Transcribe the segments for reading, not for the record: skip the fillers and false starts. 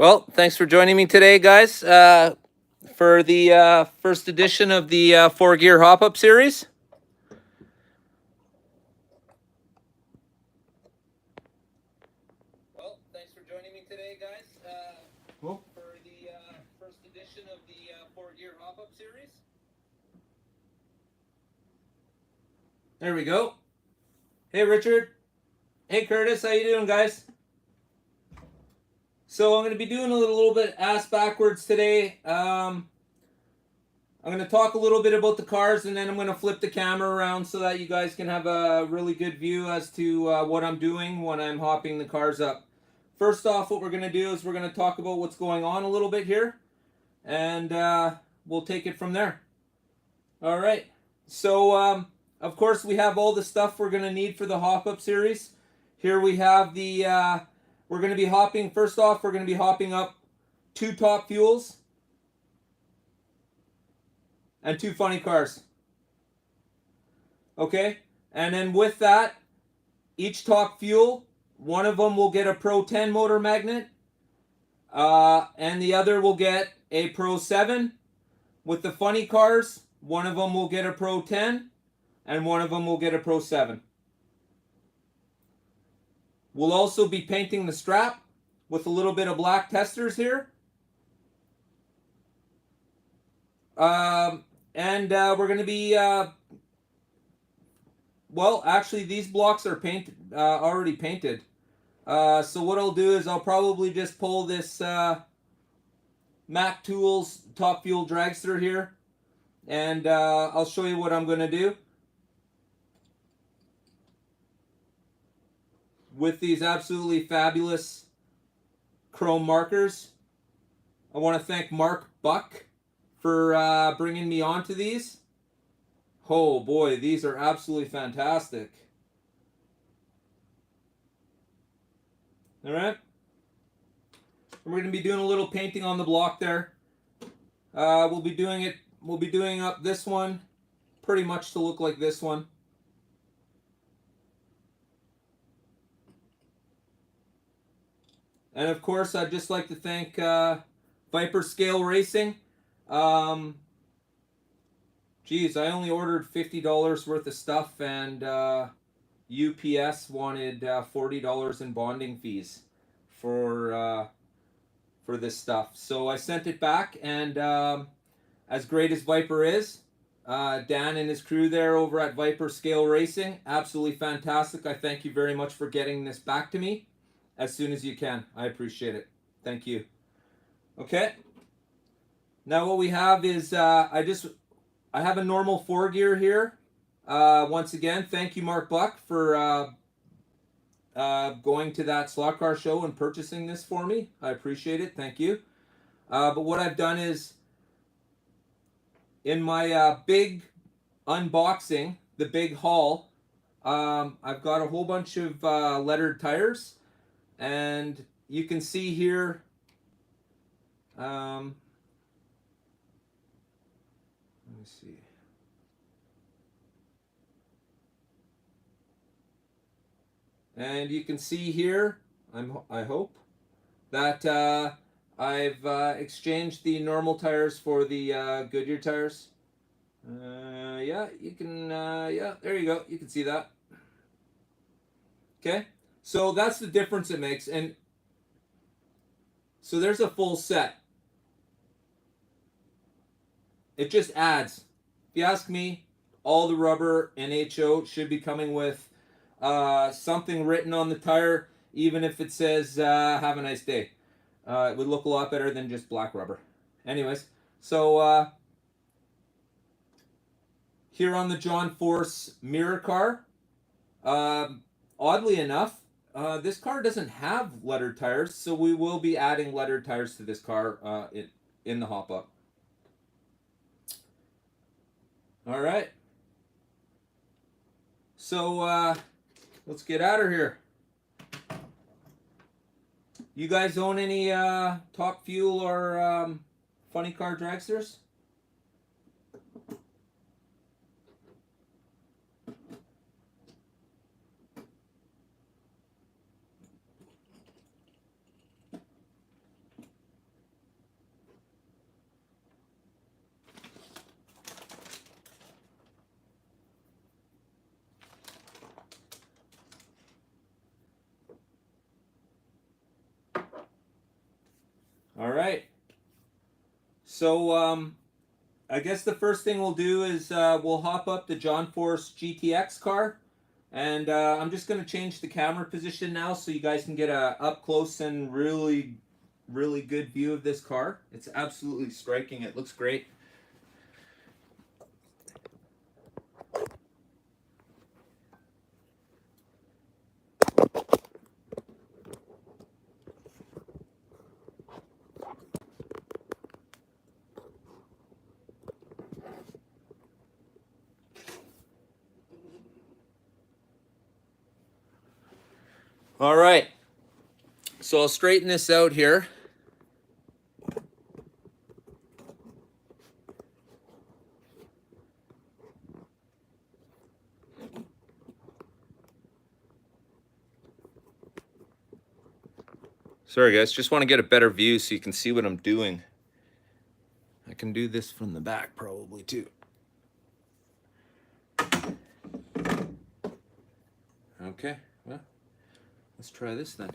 Well, thanks for joining me today, guys, for the first edition of the 4-gear hop-up series. Well, thanks for joining me today, guys, for the first edition of the 4-gear hop-up series. There we go. Hey, Richard. Hey, Curtis. How you doing, guys? So I'm going to be doing a little bit ass backwards today. I'm going to talk a little bit about the cars, and then I'm going to flip the camera around so that you guys can have a really good view as to what I'm doing when I'm hopping the cars up. First off, what we're going to do is we're going to talk about what's going on a little bit here, and we'll take it from there. All right. So, of course, we have all the stuff we're going to need for the hop-up series. Here we have the... we're going to be hopping... First off, we're going to be hopping up 2 top fuels and 2 funny cars. Okay? And then with that, each top fuel, one of them will get a Pro 10 motor magnet, and the other will get a Pro 7. With the funny cars, one of them will get a Pro 10, and one of them will get a Pro 7. We'll also be painting the strap with a little bit of black testers here. And we're going to be... well, actually, these blocks are painted, already painted. So what I'll do is I'll probably just pull this Mac Tools Top Fuel Dragster here, and I'll show you what I'm going to do with these absolutely fabulous chrome markers. I want to thank Mark Buck for bringing me onto these. Oh boy, these are absolutely fantastic. All right. We're going to be doing a little painting on the block there. We'll be doing up this one pretty much to look like this one. And of course, I'd just like to thank Viper Scale Racing. Geez, I only ordered $50 worth of stuff, and UPS wanted $40 in bonding fees for this stuff. So I sent it back, and as great as Viper is, Dan and his crew there over at Viper Scale Racing, absolutely fantastic. I thank you very much for getting this back to me as soon as you can. I appreciate it. Thank you. Okay. Now what we have is I have a normal 4-gear here. Once again, thank you, Mark Buck, for going to that slot car show and purchasing this for me. I appreciate it. Thank you. But what I've done is, in my big unboxing, the big haul, I've got a whole bunch of lettered tires. And you can see here, let me see. And you can see here, I hope, that I've exchanged the normal tires for the Goodyear tires. Yeah, you can, yeah, there you go. You can see that. Okay, so that's the difference it makes. And so there's a full set. It just adds. If you ask me, all the rubber and HO should be coming with something written on the tire, even if it says have a nice day. It would look a lot better than just black rubber. Anyways, so here on the John Force mirror car, oddly enough, this car doesn't have lettered tires, so we will be adding lettered tires to this car in the hop-up. All right. So let's get out of here. You guys own any Top Fuel or funny car dragsters? All right. So I guess the first thing we'll do is we'll hop up the John Force GTX car, and I'm just going to change the camera position now so you guys can get a up close and really good view of this car. It's absolutely striking. It looks great. All right, so I'll straighten this out here. Sorry guys, just want to get a better view so you can see what I'm doing. I can do this from the back probably too. Okay, well, let's try this then.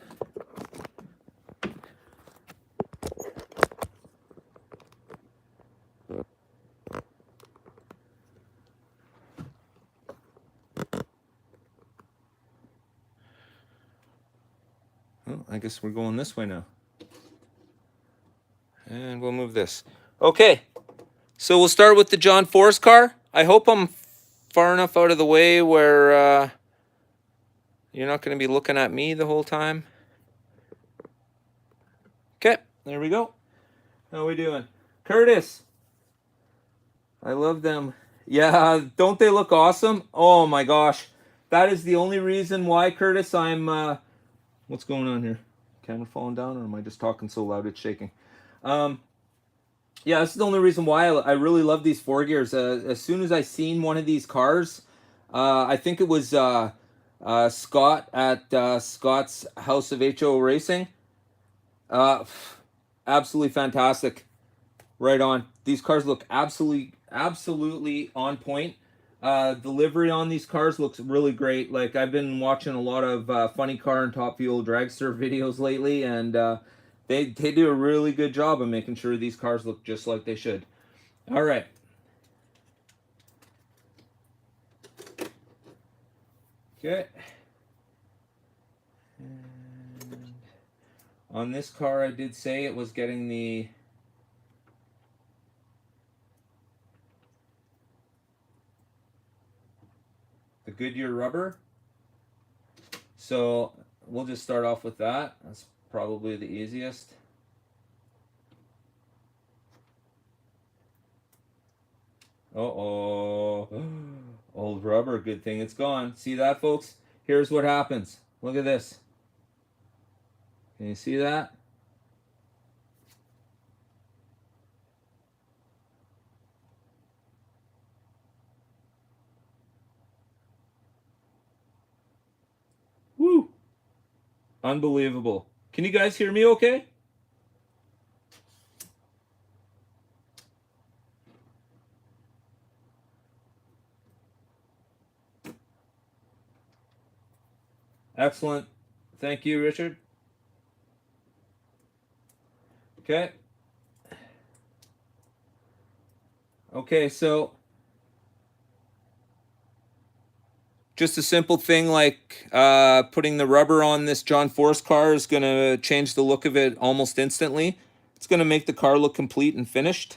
Well, I guess we're going this way now. And we'll move this. Okay, so we'll start with the John Force car. I hope I'm far enough out of the way where you're not going to be looking at me the whole time. Okay, there we go. How we doing? Curtis. I love them. Yeah, don't they look awesome? Oh my gosh. That is the only reason why, Curtis, I'm... what's going on here? Camera falling down, or am I just talking so loud it's shaking? Yeah, this is the only reason why I really love these 4-gears. As soon as I seen one of these cars, I think it was Scott at Scott's House of HO Racing. Absolutely fantastic. Right on. These cars look absolutely on point. Delivery on these cars looks really great. Like, I've been watching a lot of Funny Car and Top Fuel Dragster videos lately, and they do a really good job of making sure these cars look just like they should. All right. Okay. And on this car, I did say it was getting the Goodyear rubber. So we'll just start off with that. That's probably the easiest. Uh-oh. Old rubber, good thing it's gone. See that, folks? Here's what happens. Look at this. Can you see that? Woo! Unbelievable. Can you guys hear me okay? Excellent. Thank you, Richard. Okay. Okay, so just a simple thing like putting the rubber on this John Force car is going to change the look of it almost instantly. It's going to make the car look complete and finished.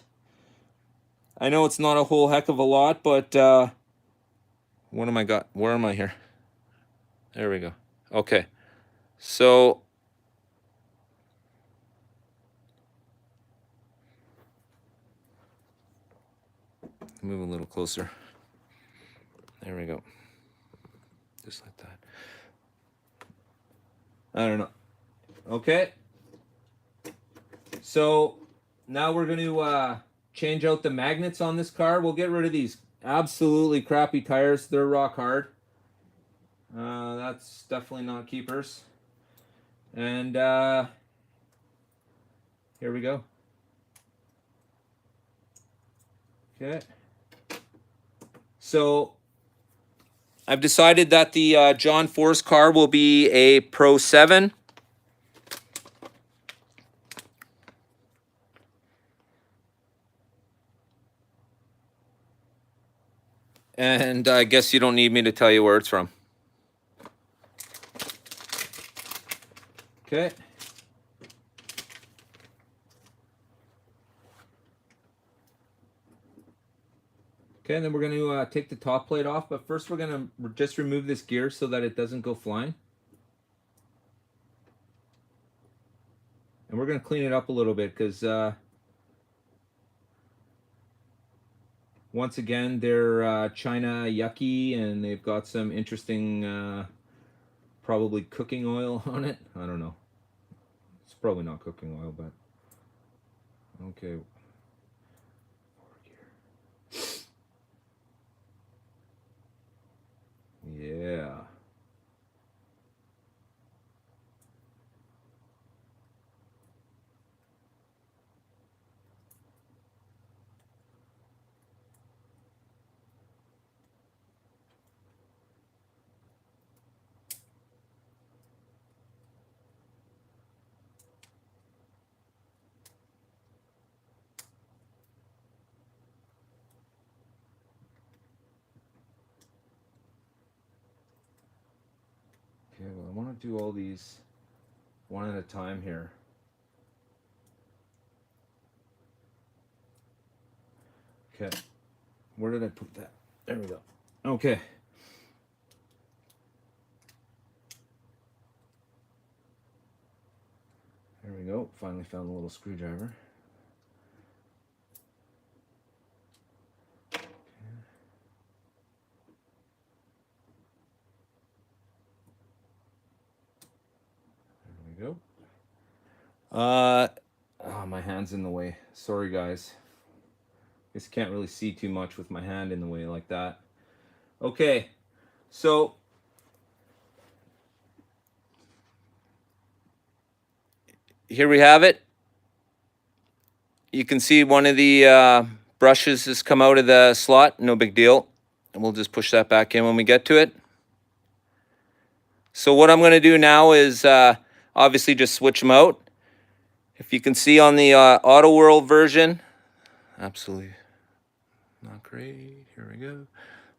I know it's not a whole heck of a lot, but what am I got? Where am I here? There we go. Okay. So move a little closer. There we go. Just like that. I don't know. Okay. So now we're going to change out the magnets on this car. We'll get rid of these absolutely crappy tires. They're rock hard. That's definitely not keepers. And here we go. Okay. So I've decided that the John Force car will be a Pro 7. And I guess you don't need me to tell you where it's from. Okay. Okay, and then we're going to take the top plate off, but first we're going to just remove this gear so that it doesn't go flying. And we're going to clean it up a little bit because once again, they're China yucky, and they've got some interesting, probably cooking oil on it. I don't know. It's probably not cooking oil, but okay. Yeah. Okay, well, I want to do all these one at a time here. Okay. Where did I put that? There we go. Okay. There we go. Finally found a little screwdriver. There we go. Oh, my hand's in the way. Sorry, guys. Just can't really see too much with my hand in the way like that. Okay, so here we have it. You can see one of the brushes has come out of the slot. No big deal. And we'll just push that back in when we get to it. So what I'm going to do now is obviously just switch them out. If you can see on the Auto World version, absolutely not great. Here we go.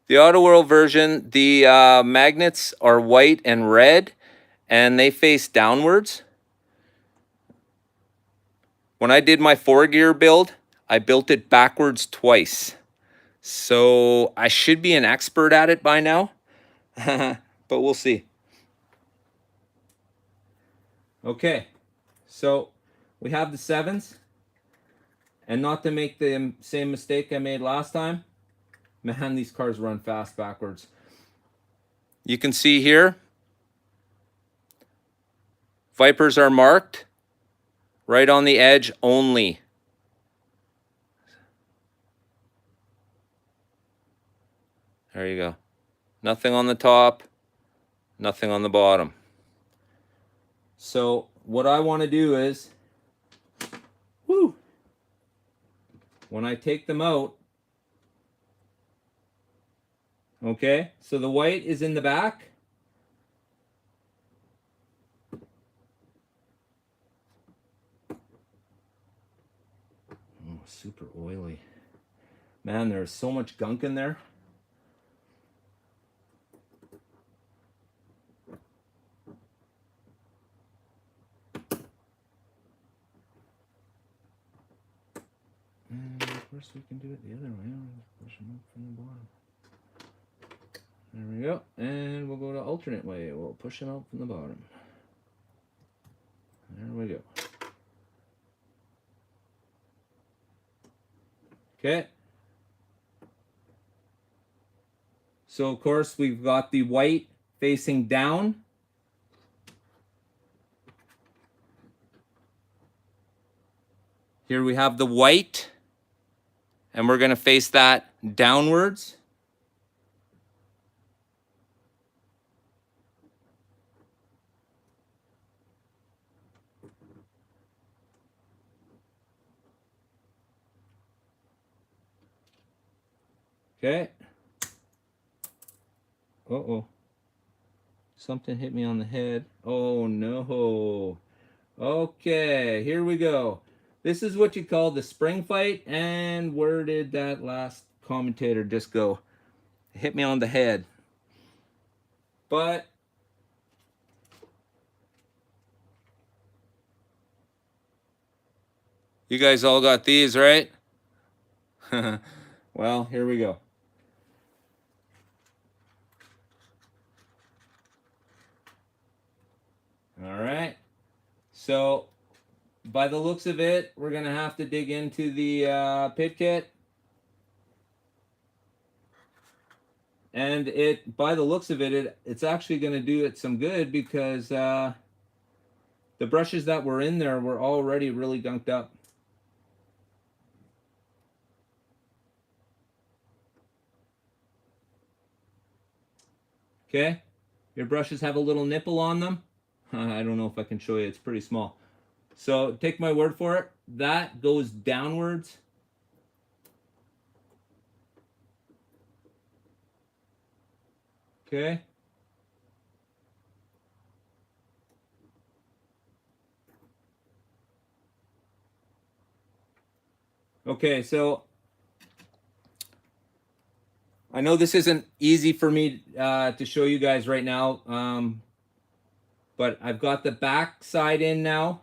The Auto World version, the magnets are white and red, and they face downwards. When I did my 4-gear build, I built it backwards twice. So I should be an expert at it by now, but we'll see. Okay, so we have the 7s, and not to make the same mistake I made last time, man, these cars run fast backwards. You can see here, Vipers are marked right on the edge only. There you go. Nothing on the top, nothing on the bottom. So what I want to do is, when I take them out, okay, so the white is in the back. Oh, super oily. Man, there's so much gunk in there. And of course we can do it the other way. I'll push them up from the bottom. There we go. And we'll go to alternate way. We'll push them out from the bottom. There we go. Okay. So of course we've got the white facing down. Here we have the white, and we're going to face that downwards. Okay. Uh-oh. Something hit me on the head. Oh, no. Okay, here we go. This is what you call the spring fight. And where did that last commentator just go? It hit me on the head. But you guys all got these, right? Well, here we go. All right. So, by the looks of it, we're going to have to dig into the pit kit. And by the looks of it, it's actually going to do it some good because the brushes that were in there were already really gunked up. Okay, your brushes have a little nipple on them. I don't know if I can show you, it's pretty small. So take my word for it, that goes downwards. Okay. Okay, so I know this isn't easy for me to show you guys right now, but I've got the back side in now,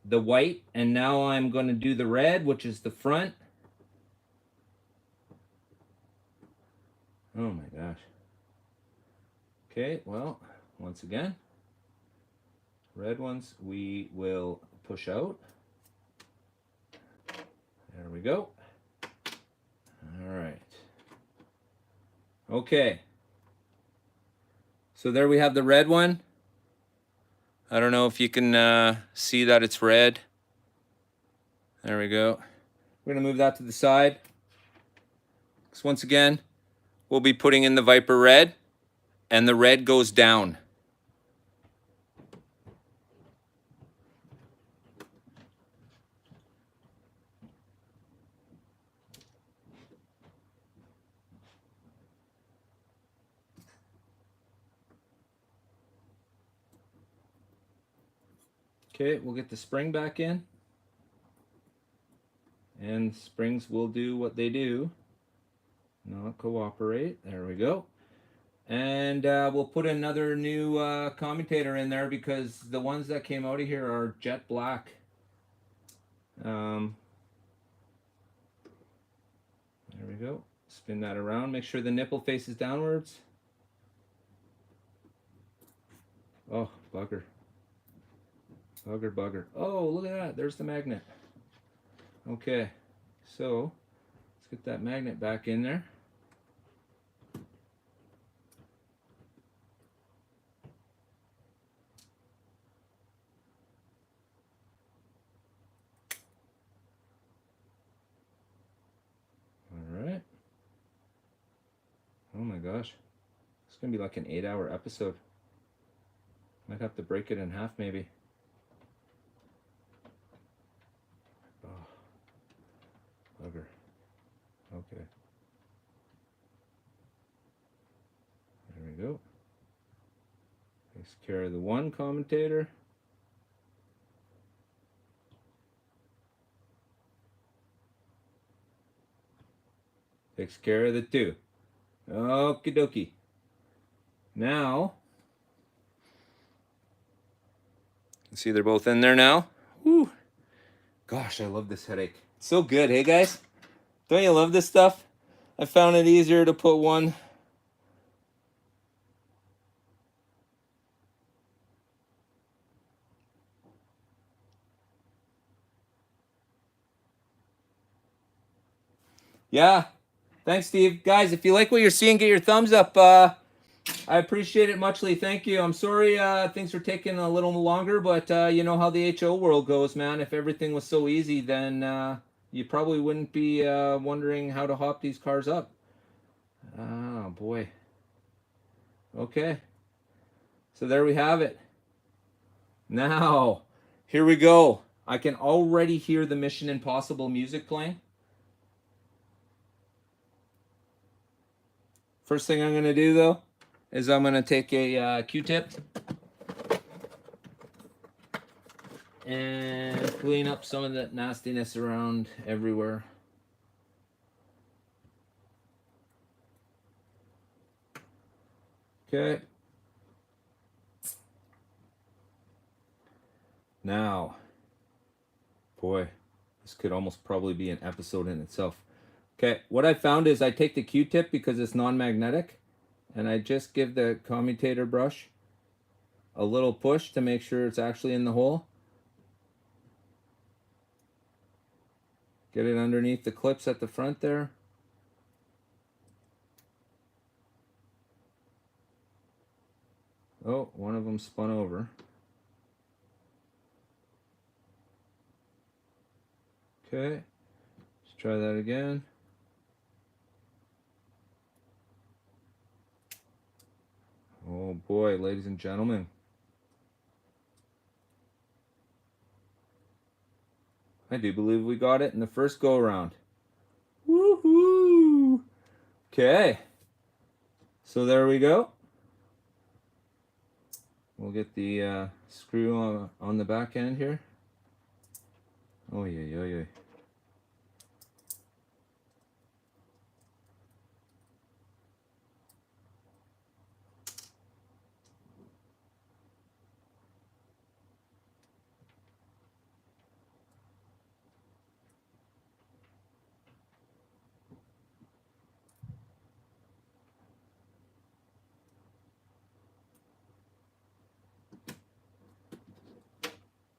the white, and now I'm going to do the red, which is the front. Oh my gosh. Okay, well, once again, red ones we will push out. There we go. All right. Okay. So there we have the red one. I don't know if you can see that it's red. There we go. We're gonna move that to the side. So once again, we'll be putting in the Viper red, and the red goes down. Okay, we'll get the spring back in. And springs will do what they do. Not cooperate. There we go. And we'll put another new commutator in there because the ones that came out of here are jet black. There we go. Spin that around. Make sure the nipple faces downwards. Oh, bugger. Bugger, bugger. Oh, look at that. There's the magnet. Okay, so let's get that magnet back in there. All right. Oh my gosh. It's going to be like an 8-hour episode. Might have to break it in half maybe. Bugger. Okay. There we go. Takes care of the one commutator. Takes care of the two. Okie dokie. Now, you see they're both in there now. Whew. Gosh, I love this headache. It's so good, hey guys? Don't you love this stuff? I found it easier to put one. Yeah. Thanks, Steve. Guys, if you like what you're seeing, get your thumbs up. I appreciate it muchly. Thank you. I'm sorry things are taking a little longer, but you know how the HO world goes, man. If everything was so easy, then you probably wouldn't be wondering how to hop these cars up. Oh, boy. Okay. So there we have it. Now, here we go. I can already hear the Mission Impossible music playing. First thing I'm going to do, though, is I'm going to take a Q-tip and clean up some of that nastiness around everywhere. Okay. Now, boy, this could almost probably be an episode in itself. Okay, what I found is I take the Q-tip because it's non-magnetic, and I just give the commutator brush a little push to make sure it's actually in the hole. Get it underneath the clips at the front there. Oh, one of them spun over. Okay, let's try that again. Oh boy, ladies and gentlemen. I do believe we got it in the first go around. Woohoo! Okay, so there we go. We'll get the screw on the back end here. Oh yeah.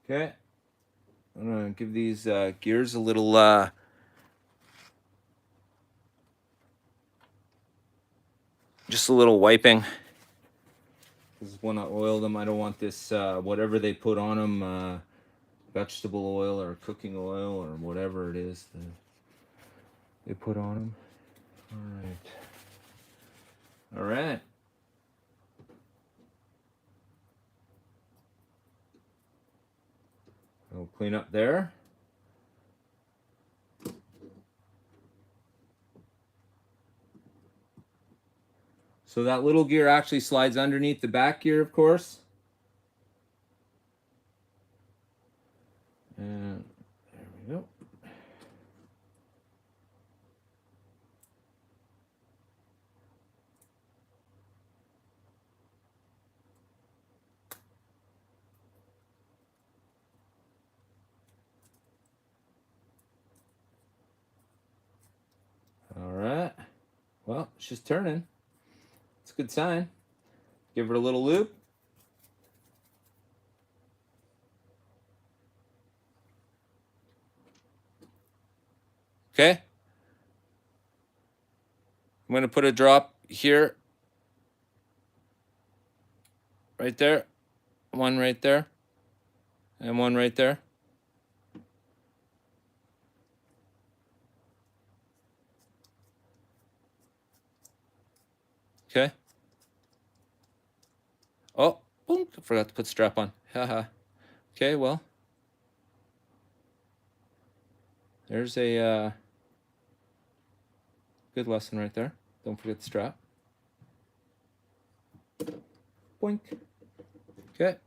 Okay, I'm gonna give these gears a little just a little wiping. Because when I oil them, I don't want this whatever they put on them, vegetable oil or cooking oil or whatever it is that they put on them. All right. I'll clean up there. So that little gear actually slides underneath the back gear, of course. And there we go. All right. Well, it's just turning. It's a good sign. Give it a little loop. Okay. I'm going to put a drop here. Right there. One right there. And one right there. Okay. Oh, boom. I forgot to put strap on. Haha. Okay, well. There's a good lesson right there. Don't forget the strap. Boink. Okay.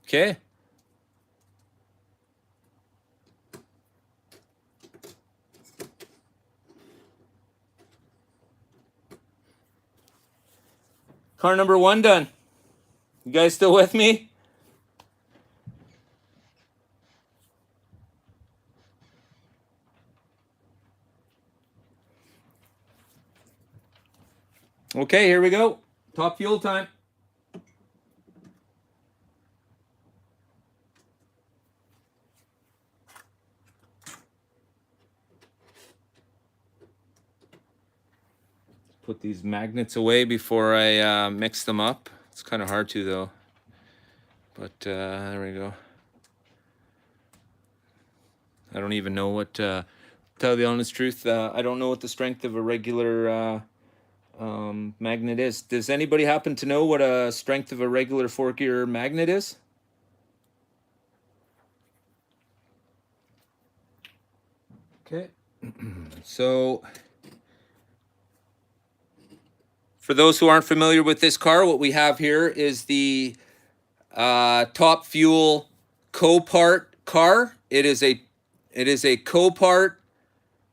Okay. Car number 1 done. You guys still with me? Okay, here we go. Top fuel time. Put these magnets away before I mix them up. It's kind of hard to though. But there we go. I don't even know what, tell the honest truth, I don't know what the strength of a regular magnet is. Does anybody happen to know what a strength of a regular 4-gear magnet is? Okay. So For those who aren't familiar with this car, what we have here is the Top Fuel Copart car. It is a Copart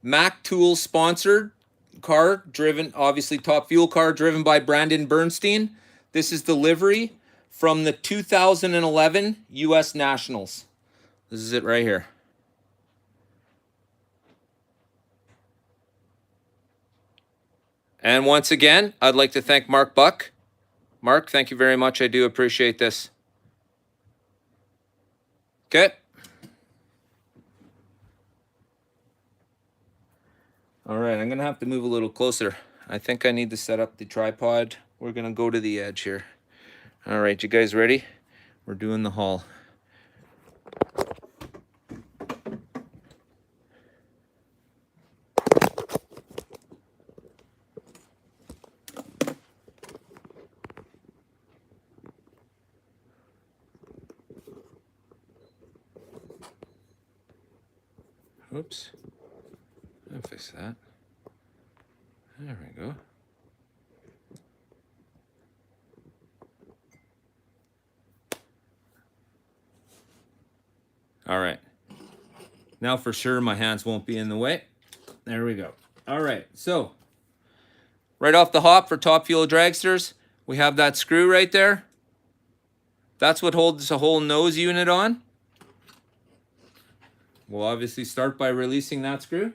Mac Tool sponsored car, driven, obviously Top Fuel car, driven by Brandon Bernstein. This is the livery from the 2011 U.S. Nationals. This is it right here. And once again, I'd like to thank Mark Buck. Mark, thank you very much. I do appreciate this. Okay. All right, I'm going to have to move a little closer. I think I need to set up the tripod. We're going to go to the edge here. All right, you guys ready? We're doing the haul. Oops. I'll fix that. There we go. All right. Now for sure my hands won't be in the way. There we go. All right. So right off the hop for Top Fuel dragsters, we have that screw right there. That's what holds the whole nose unit on. We'll obviously start by releasing that screw.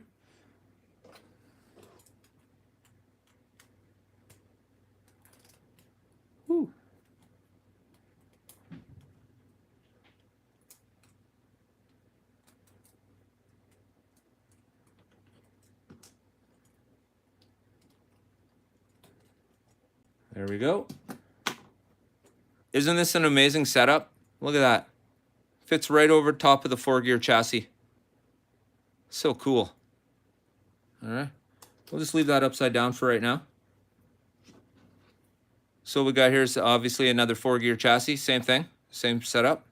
Whew. There we go. Isn't this an amazing setup? Look at that. Fits right over top of the 4-gear chassis. So cool. All right. We'll just leave that upside down for right now. So we got here's obviously another 4-gear chassis. Same thing. Same setup.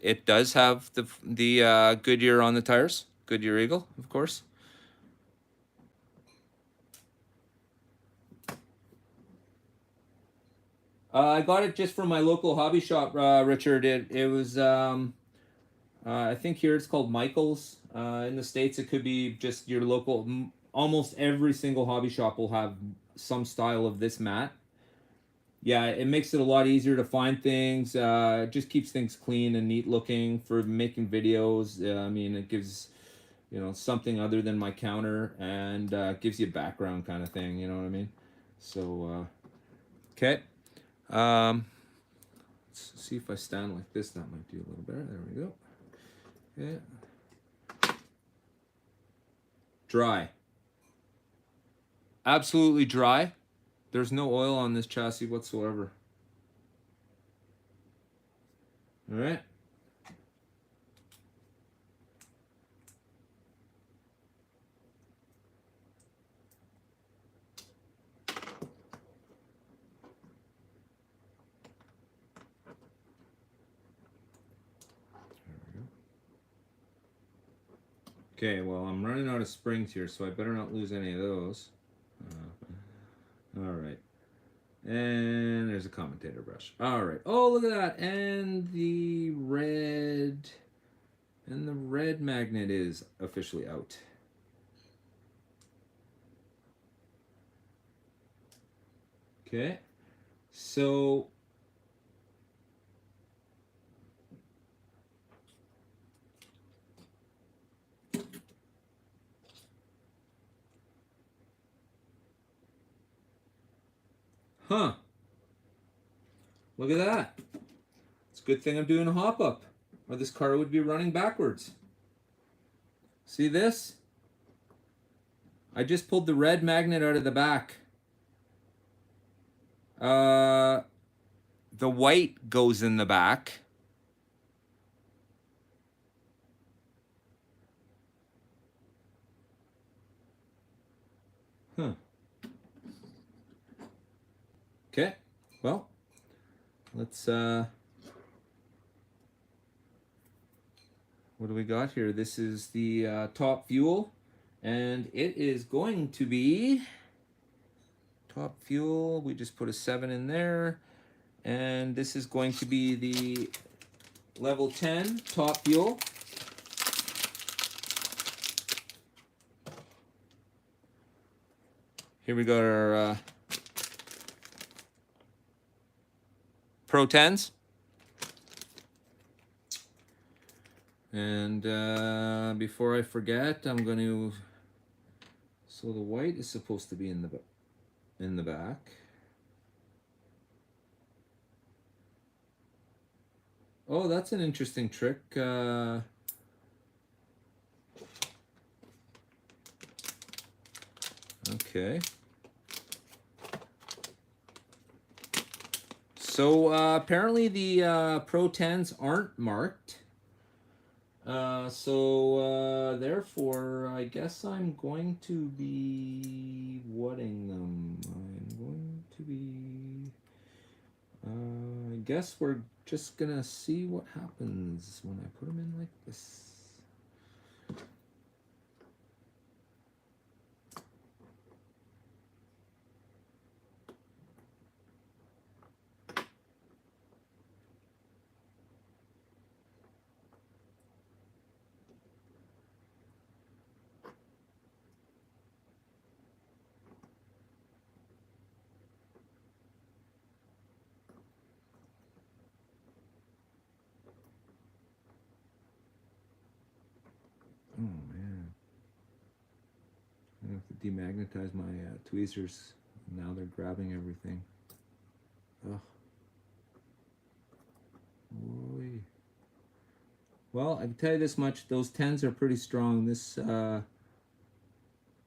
It does have the Goodyear on the tires. Goodyear Eagle, of course. I got it just from my local hobby shop, Richard. It was, I think here it's called Michael's. In the States, it could be just your local. Almost every single hobby shop will have some style of this mat. Yeah, it makes it a lot easier to find things. It just keeps things clean and neat looking for making videos. I mean, it gives, you know, something other than my counter, and gives you a background kind of thing. You know what I mean? So, okay. Let's see if I stand like this. That might do a little better. There we go. Yeah. Dry. Absolutely dry. There's no oil on this chassis whatsoever. All right. Okay, well, I'm running out of springs here, so I better not lose any of those. All right. And there's a commentator brush. All right. Oh, look at that. And the red magnet is officially out. Okay. So huh. Look at that. It's a good thing I'm doing a hop up, or this car would be running backwards. See this? I just pulled the red magnet out of the back. The white goes in the back. Huh. Okay. Well, let's what do we got here? This is the Top Fuel And it is going to be top fuel. We just put a 7 in there. And this is going to be the level 10 top fuel. Here we got our Pro 10s. And before I forget, I'm going to... So the white is supposed to be in the back. Oh, that's an interesting trick. Okay. So apparently the Pro 10s aren't marked. Therefore, I guess I'm going to be whatting them. I'm going to be... I guess we're just gonna see what happens when I put them in like this. Oh man, I have to demagnetize my tweezers. Now they're grabbing everything. Ugh. Oy. Well, I can tell you this much: those 10s are pretty strong. This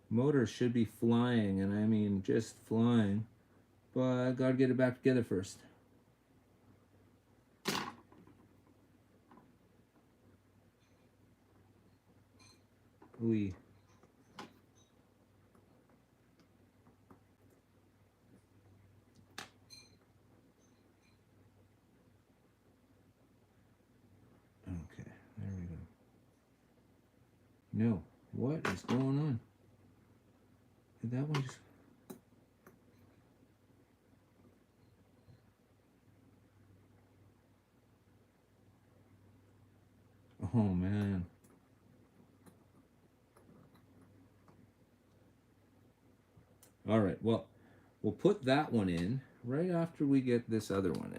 motor should be flying, and I mean just flying. But I gotta get it back together first. Ooh. Okay, there we go. No, what is going on? Did that one just... Oh man. All right, well, we'll put that one in right after we get this other one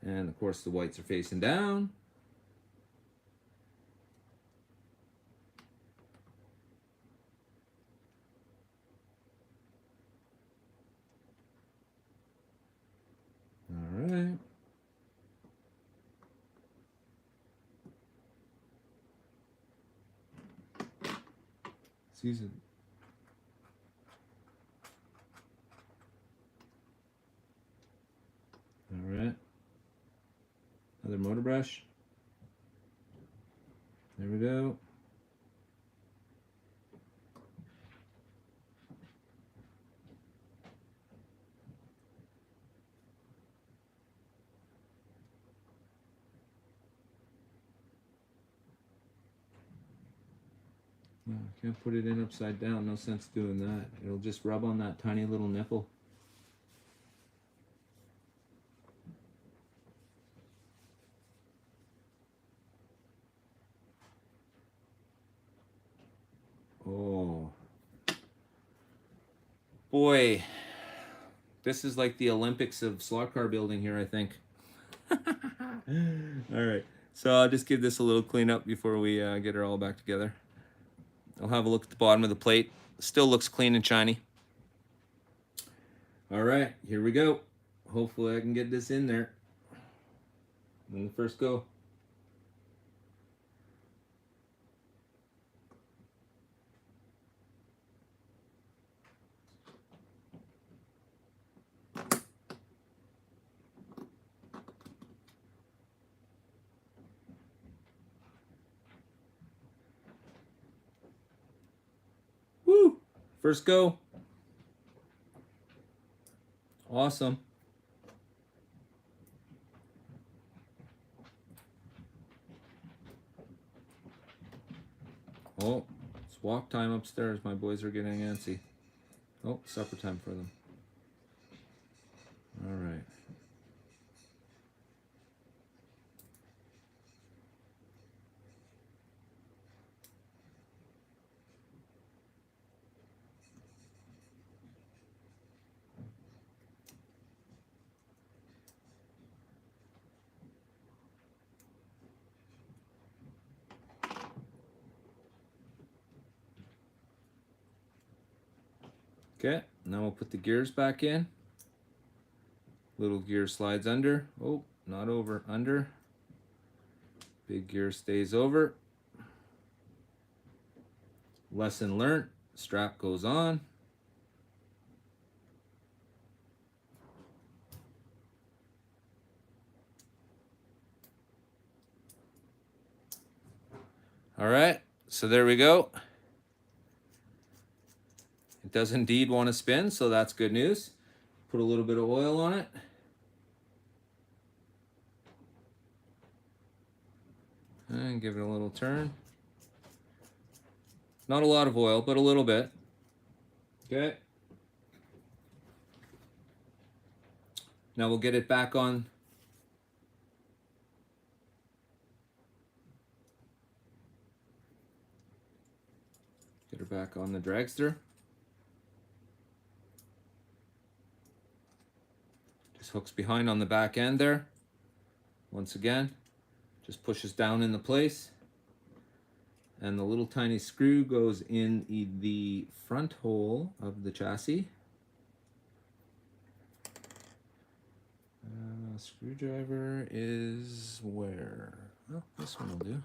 in. And of course the whites are facing down. All right. Season. All right. Another motor brush. There we go. No, I can't put it in upside down. No sense doing that. It'll just rub on that tiny little nipple. Oh. Boy. This is like the Olympics of slot car building here, I think. All right. So I'll just give this a little cleanup before we get her all back together. I'll have a look at the bottom of the plate. Still looks clean and shiny. All right, here we go. Hopefully I can get this in there. In the first go. Woo! First go. Awesome. Oh, it's walk time upstairs. My boys are getting antsy. Oh, supper time for them. All right. Okay, now we'll put the gears back in. Little gear slides under. Oh, not over, under. Big gear stays over. Lesson learned. Strap goes on. All right, so there we go. It does indeed want to spin, so that's good news. Put a little bit of oil on it. And give it a little turn. Not a lot of oil, but a little bit. Okay. Now we'll get it back on. Get her back on the dragster. Just hooks behind on the back end there. Once again, just pushes down into place. And the little tiny screw goes in the front hole of the chassis. Screwdriver is where? Oh, this one will do.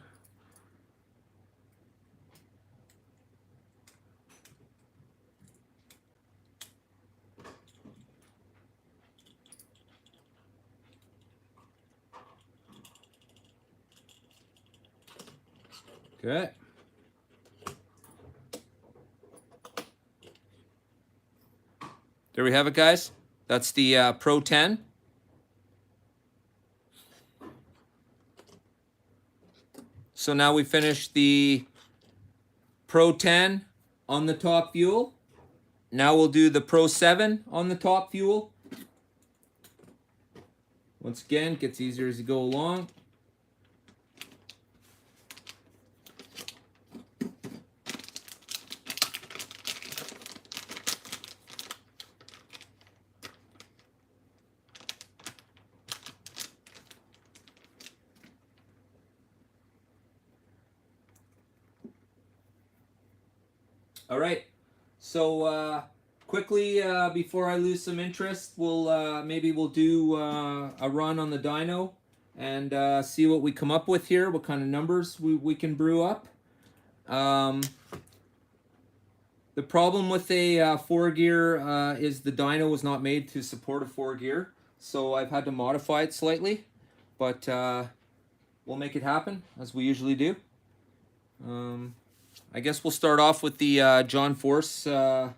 Okay. There we have it, guys. That's the Pro 10. So now we finished the Pro 10 on the top fuel. Now we'll do the Pro 7 on the top fuel. Once again, it gets easier as you go along. All right, so quickly before I lose some interest, maybe we'll do a run on the dyno and see what we come up with here, what kind of numbers we can brew up. The problem with a 4-gear is the dyno was not made to support a 4-gear, so I've had to modify it slightly, but we'll make it happen as we usually do. I guess we'll start off with the John Force car.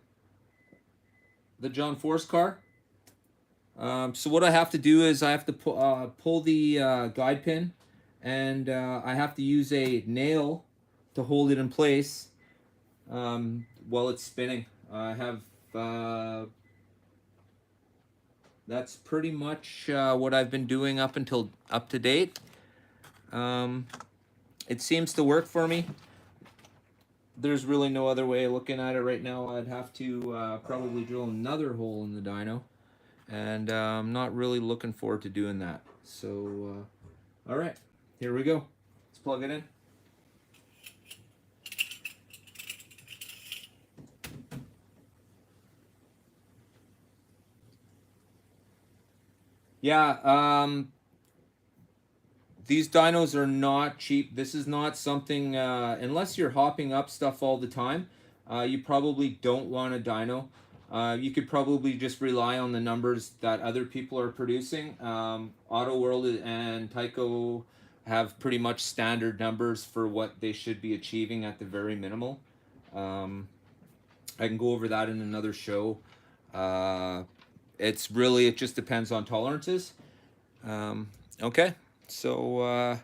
So what I have to do is I have to pull the guide pin, and I have to use a nail to hold it in place while it's spinning. I have that's pretty much what I've been doing up to date. It seems to work for me. There's really no other way of looking at it right now. I'd have to probably drill another hole in the dyno, and I'm not really looking forward to doing that. So, all right, here we go. Let's plug it in. Yeah, these dynos are not cheap. This is not something, unless you're hopping up stuff all the time, you probably don't want a dyno. You could probably just rely on the numbers that other people are producing. Auto World and Tyco have pretty much standard numbers for what they should be achieving at the very minimal. I can go over that in another show. It just depends on tolerances. Okay. So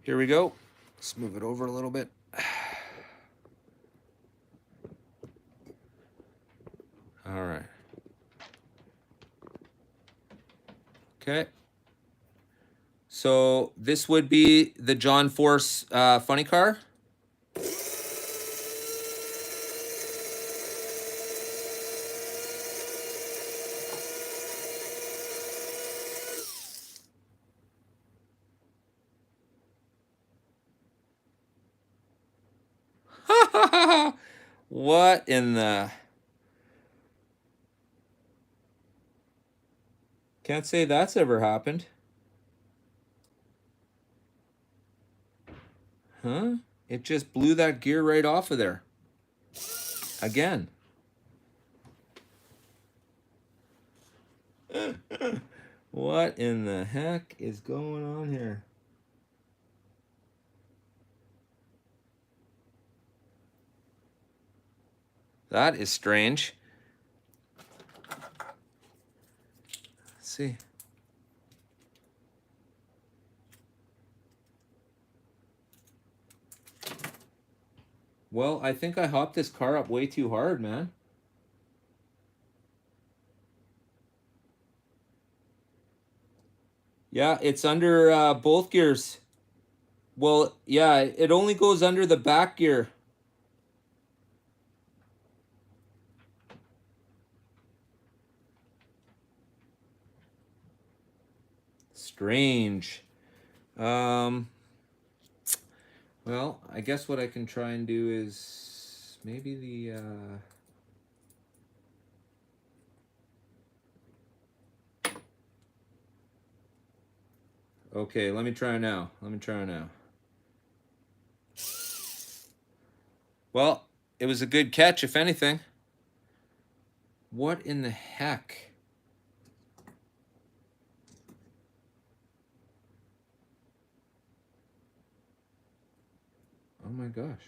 here we go. Let's move it over a little bit. Okay. So this would be the John Force funny car. What in the... Can't say that's ever happened. Huh? It just blew that gear right off of there. Again. What in the heck is going on here? That is strange. Let's see. Well, I think I hopped this car up way too hard, man. Yeah, it's under both gears. Well, yeah, it only goes under the back gear. Strange. Well, I guess what I can try and do is maybe the okay, let me try now. Well, it was a good catch, if anything. What in the heck? Oh my gosh.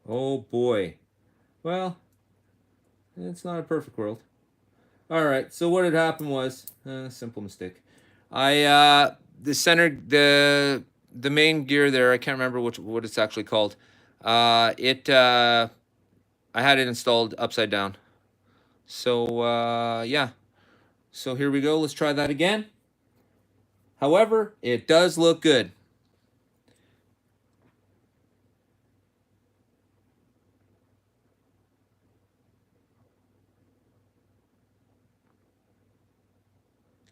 Oh boy. Well, it's not a perfect world. All right. So what had happened was simple mistake. The center the main gear there. I can't remember what it's actually called. I had it installed upside down. So yeah. So here we go. Let's try that again. However, it does look good.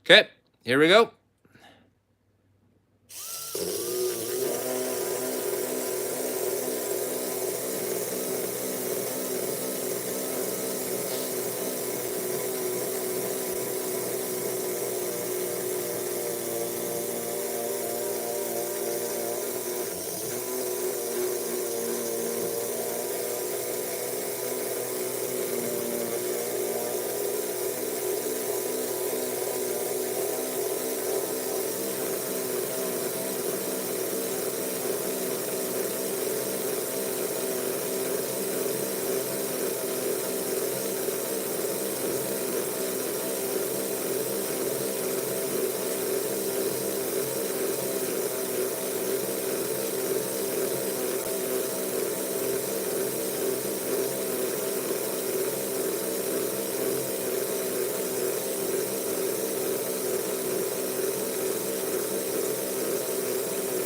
Okay, here we go.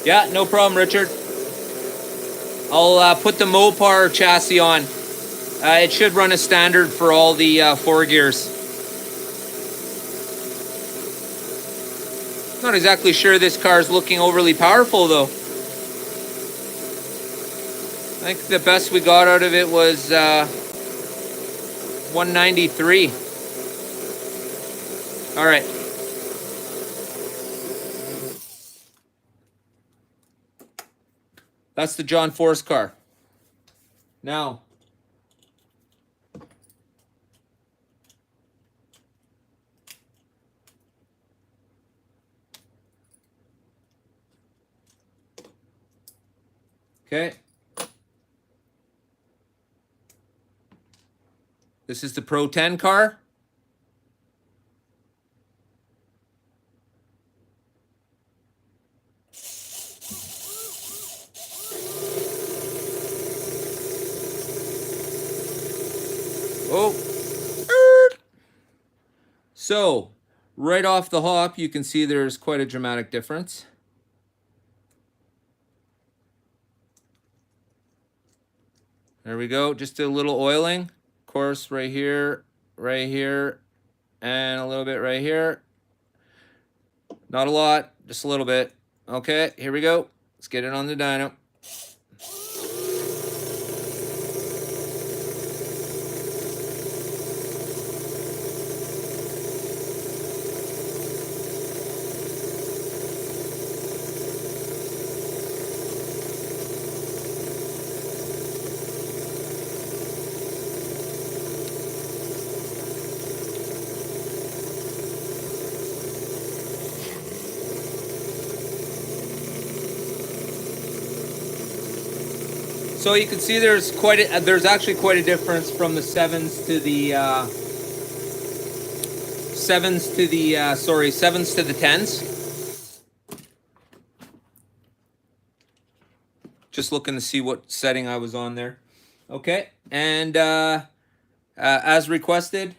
Yeah, no problem, Richard. I'll put the Mopar chassis on. It should run a standard for all the 4 gears. Not exactly sure this car is looking overly powerful, though. I think the best we got out of it was 193. All right. That's the John Force car. Now, Okay. This is the Pro 10 car. Oh. So, right off the hop, you can see there's quite a dramatic difference. There we go. Just a little oiling. Of course, right here, and a little bit right here. Not a lot, just a little bit. Okay, here we go. Let's get it on the dyno. So you can see there's actually quite a difference from the sevens to the tens. Just looking to see what setting I was on there. Okay, and as requested,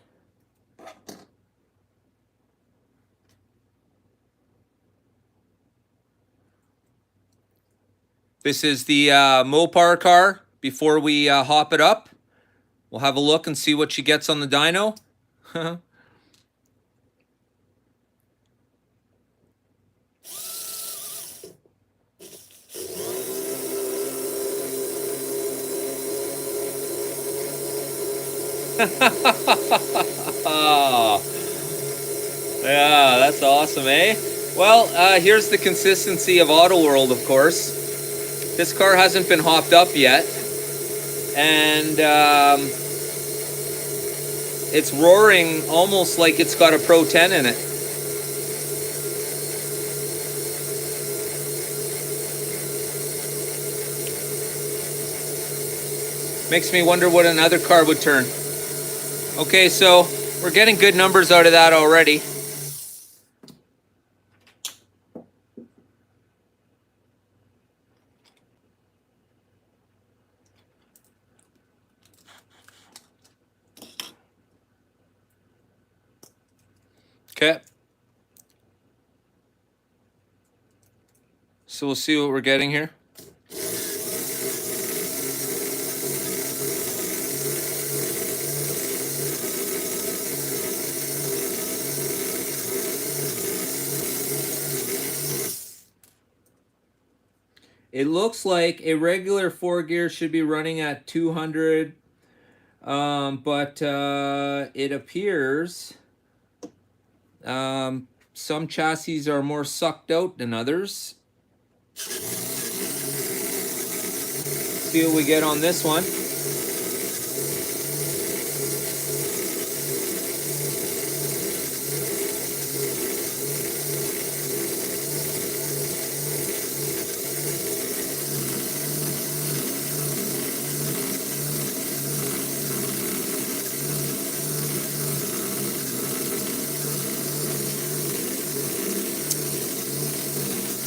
this is the Mopar car. Before we hop it up, we'll have a look and see what she gets on the dyno. Oh, yeah, that's awesome, eh? Well, here's the consistency of Auto World, of course. This car hasn't been hopped up yet, and it's roaring almost like it's got a Pro 10 in it. Makes me wonder what another car would turn. Okay, so we're getting good numbers out of that already. Okay. So we'll see what we're getting here. It looks like a regular 4-gear should be running at 200, but it appears some chassis are more sucked out than others. See what we get on this one.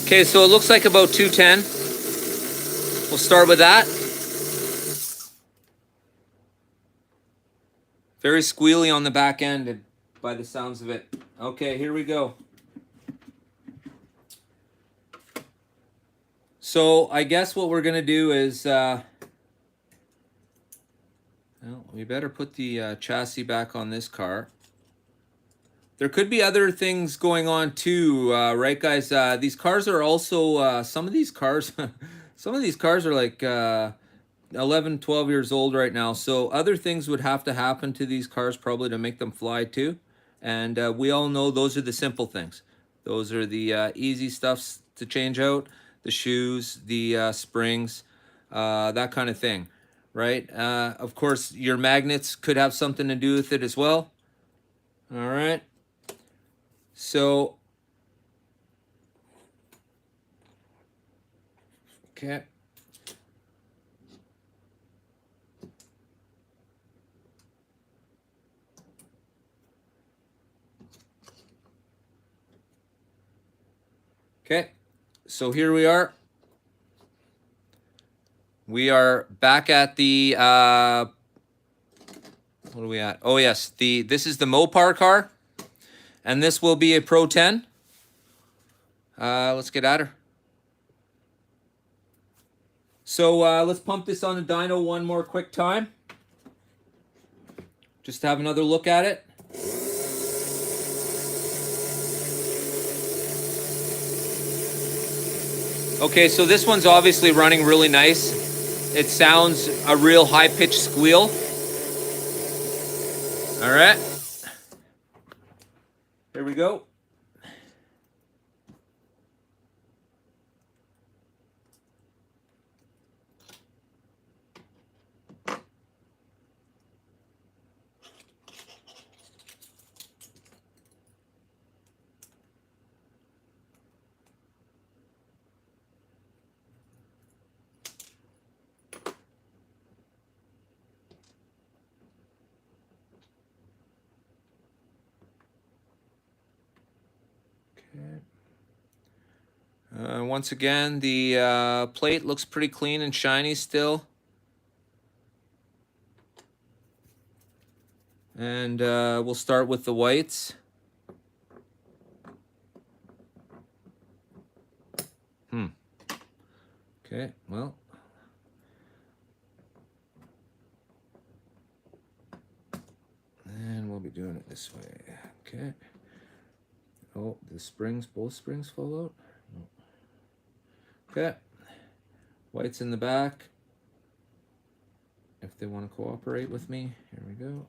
Okay, so it looks like about 210. We'll start with that. Very squealy on the back end by the sounds of it. Okay, here we go. So I guess what we're going to do is, well, we better put the chassis back on this car. There could be other things going on too, right, guys? These cars are also some of these cars, some of these cars are like 11, 12 years old right now. So other things would have to happen to these cars probably to make them fly too. And we all know those are the simple things. Those are the easy stuffs to change out: the shoes, the springs, that kind of thing, right? Of course, your magnets could have something to do with it as well. All right. So, okay. Okay, so here we are. We are back at the, what are we at? Oh yes, this is the Mopar car, and this will be a Pro 10. Let's get at her. So let's pump this on the dyno one more quick time. Just to have another look at it. Okay, so this one's obviously running really nice. It sounds a real high-pitched squeal. All right. Here we go. Once again, the plate looks pretty clean and shiny still. And we'll start with the whites. Okay, well. And we'll be doing it this way. Okay. Oh, the springs, both springs fall out? No. Okay. Whites in the back. If they want to cooperate with me, here we go.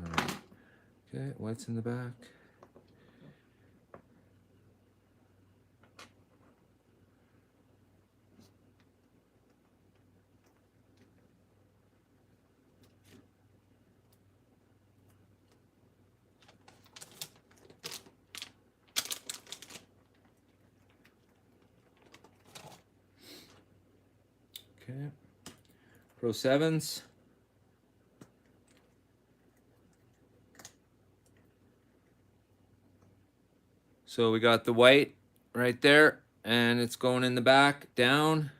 All right. Okay, whites in the back. Okay. Pro 7s. So we got the white right there, and it's going in the back, down.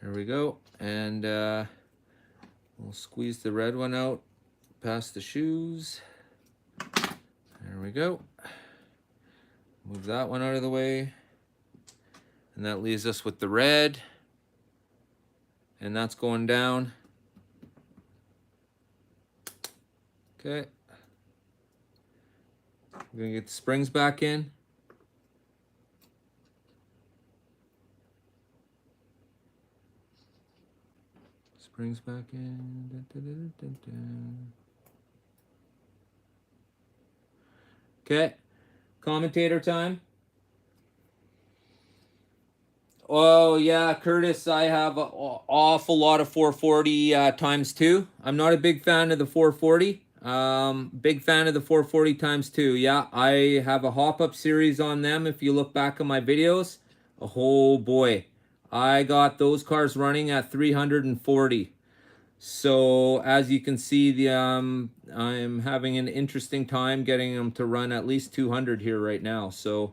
There we go. And we'll squeeze the red one out past the shoes. There we go. Move that one out of the way. And that leaves us with the red. And that's going down. Okay. We're going to get the springs back in. Springs back in. Dun, dun, dun, dun, dun. Okay. Commentator time. Oh yeah, Curtis, I have an awful lot of 440 times 2. I'm not a big fan of the 440. Big fan of the 440 times 2. Yeah, I have a hop-up series on them. If you look back at my videos, oh boy, I got those cars running at 340. So as you can see, I'm having an interesting time getting them to run at least 200 here right now. So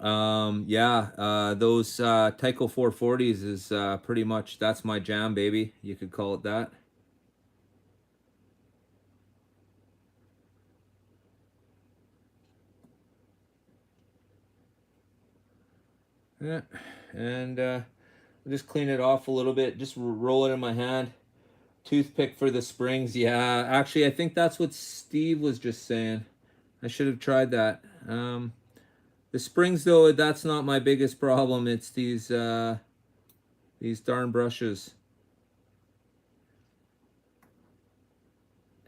yeah, those Tyco 440s is pretty much, that's my jam, baby. You could call it that. Yeah, and just clean it off a little bit. Just roll it in my hand. Toothpick for the springs. Yeah, actually, I think that's what Steve was just saying. I should have tried that. The springs, though, that's not my biggest problem. It's these darn brushes.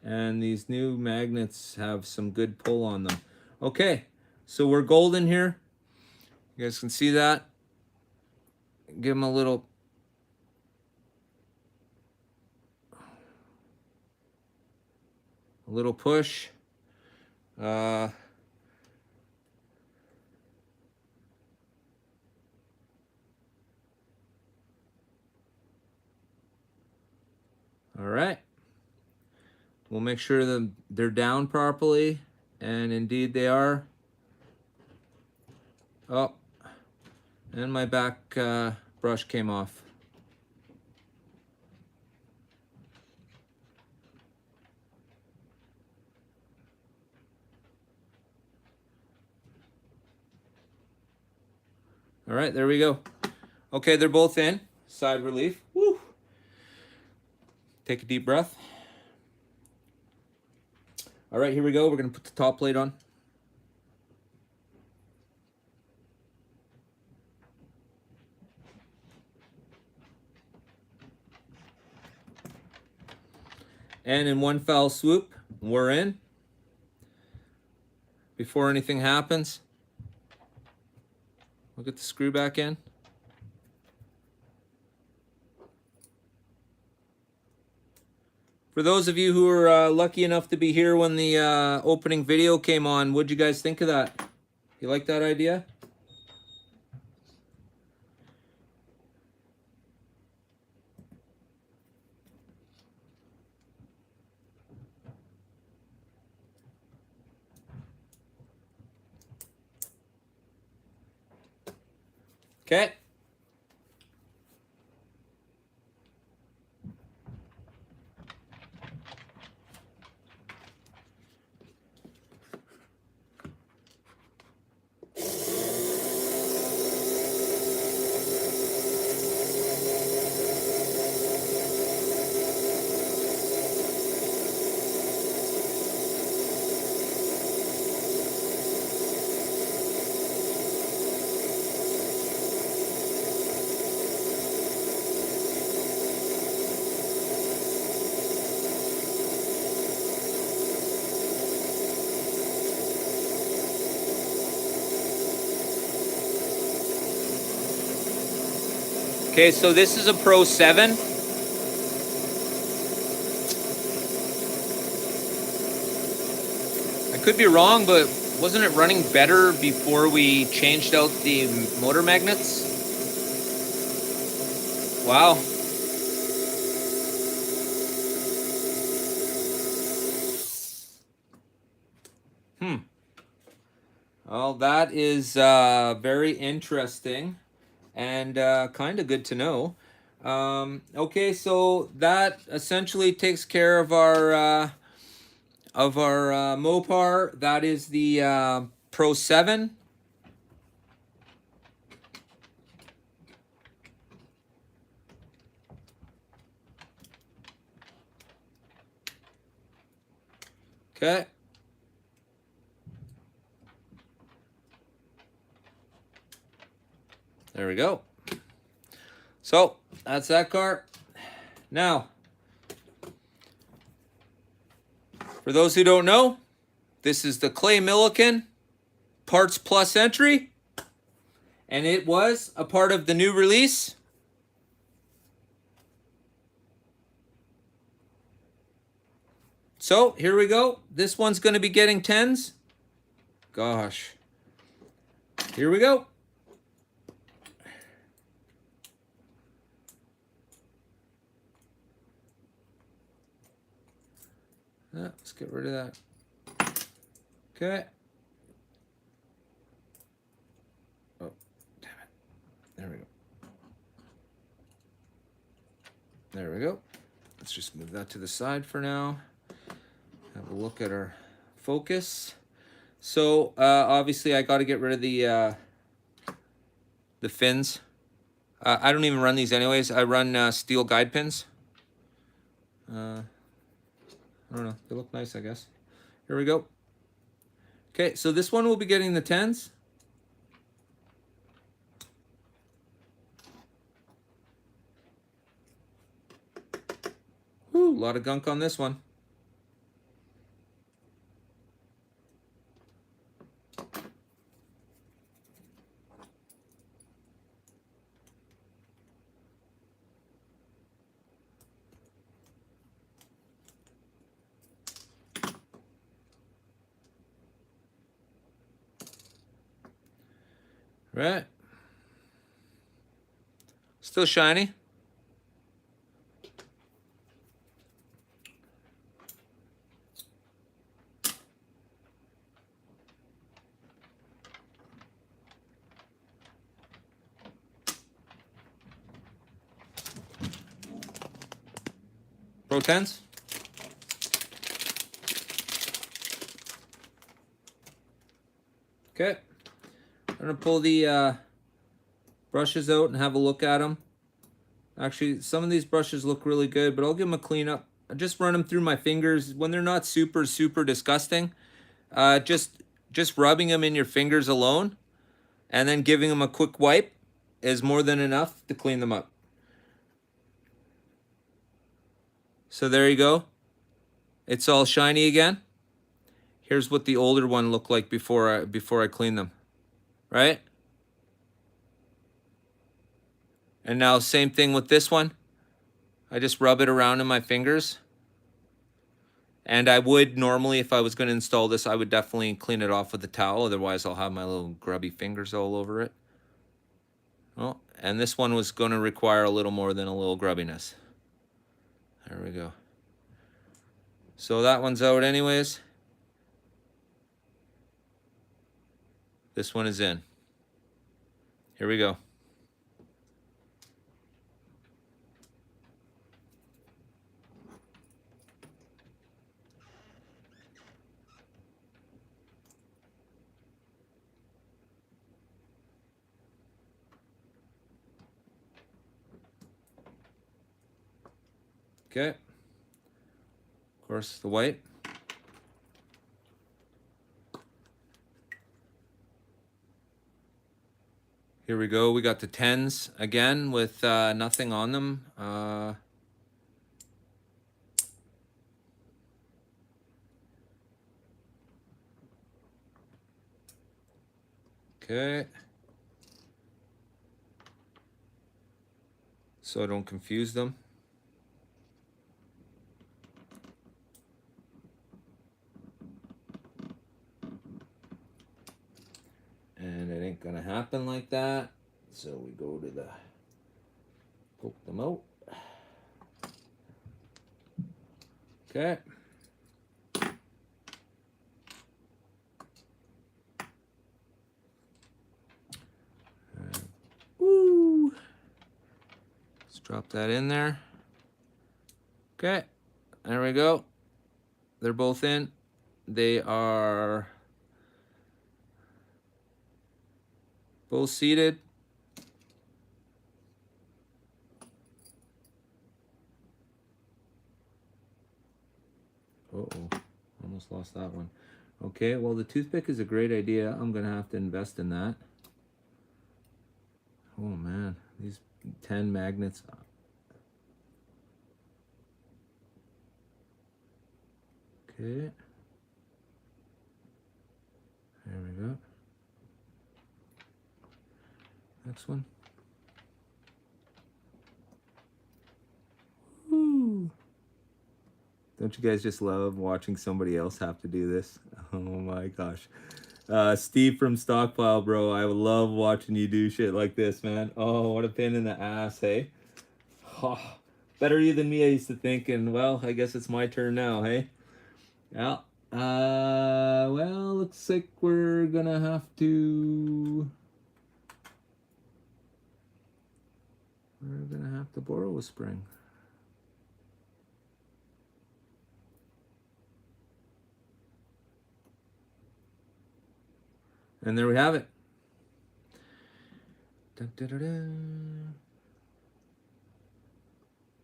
And these new magnets have some good pull on them. Okay, so we're golden here. You guys can see that. Give them a little push. All right. We'll make sure that they're down properly, and indeed they are. Oh, and my back brush came off. All right, there we go. Okay, they're both in. Side relief. Woo. Take a deep breath. All right, here we go. We're going to put the top plate on. And in one foul swoop, we're in. Before anything happens, we'll get the screw back in. For those of you who were lucky enough to be here when the opening video came on, what'd you guys think of that? You like that idea? Okay. Okay, so this is a Pro 7. I could be wrong, but wasn't it running better before we changed out the motor magnets? Wow. Well, that is very interesting and kind of good to know. Okay, so that essentially takes care of our Mopar. That is the Pro 7. Okay. There we go. So that's that car. Now, for those who don't know, this is the Clay Milliken Parts Plus entry, and it was a part of the new release. So here we go. This one's going to be getting 10s. Gosh. Here we go. Let's get rid of that. Okay. Oh, damn it. There we go. There we go. Let's just move that to the side for now. Have a look at our focus. So obviously I got to get rid of the fins. I don't even run these anyways. I run steel guide pins. I don't know. They look nice, I guess. Here we go. Okay, so this one will be getting the 10s. Whew, a lot of gunk on this one. Right. Still shiny. Pro 10s. Okay. I'm going to pull the brushes out and have a look at them. Actually, some of these brushes look really good, but I'll give them a clean up. I just run them through my fingers. When they're not super disgusting, just rubbing them in your fingers alone and then giving them a quick wipe is more than enough to clean them up. So there you go. It's all shiny again. Here's what the older one looked like before I cleaned them, right? And now same thing with this one. I just rub it around in my fingers. And I would normally, if I was going to install this, I would definitely clean it off with a towel. Otherwise, I'll have my little grubby fingers all over it. Oh, and this one was going to require a little more than a little grubbiness. There we go. So that one's out anyways. This one is in. Here we go. Okay. Of course, the white. Here we go. We got the 10s again with nothing on them. Okay. So I don't confuse them. And it ain't gonna happen like that. So we go to the, poke them out. Okay. Woo. Let's drop that in there. Okay, there we go. They're both in. They are both seated. Uh-oh, almost lost that one. Okay, well, the toothpick is a great idea. I'm gonna have to invest in that. Oh man, these 10 magnets. Okay. There we go. Next one. Woo. Don't you guys just love watching somebody else have to do this? Oh my gosh. Steve from Stockpile, bro, I would love watching you do shit like this, man. Oh, what a pain in the ass, hey? Oh, better you than me, I used to think, and well, I guess it's my turn now, hey? Yeah. Well, looks like we're gonna have to... We're gonna have to borrow a spring. And there we have it. Dun, dun, dun, dun.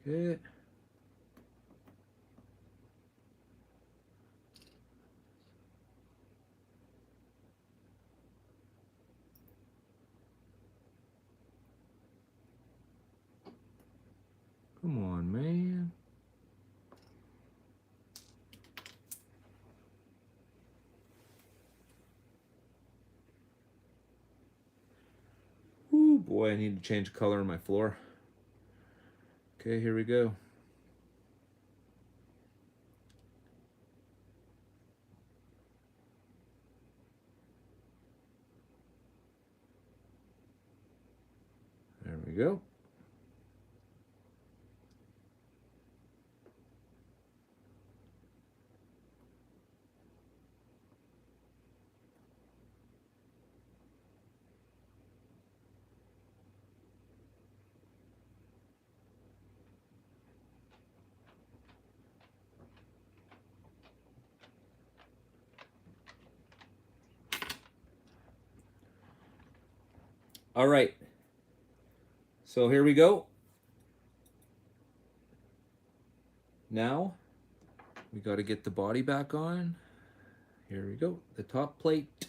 Okay. Come on, man. Ooh, boy, I need to change the color on my floor. Okay, here we go. There we go. All right. So here we go. Now we got to get the body back on. Here we go. The top plate.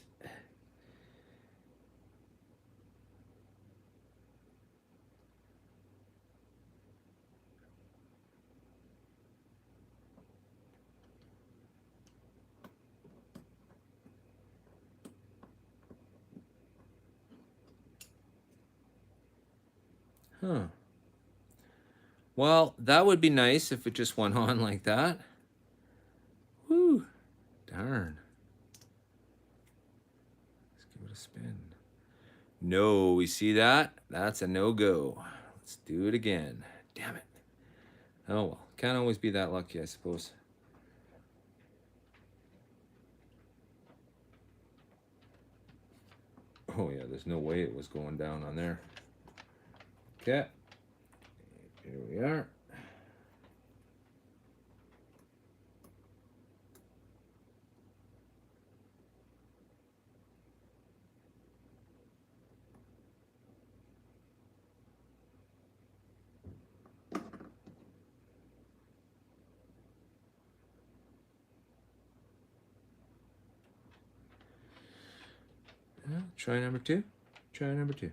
Huh. Well, that would be nice if it just went on like that. Whew. Darn. Let's give it a spin. No, we see that? That's a no-go. Let's do it again. Damn it. Oh well, can't always be that lucky, I suppose. Oh yeah, there's no way it was going down on there. Okay. Here we are. Try number two. Try number two.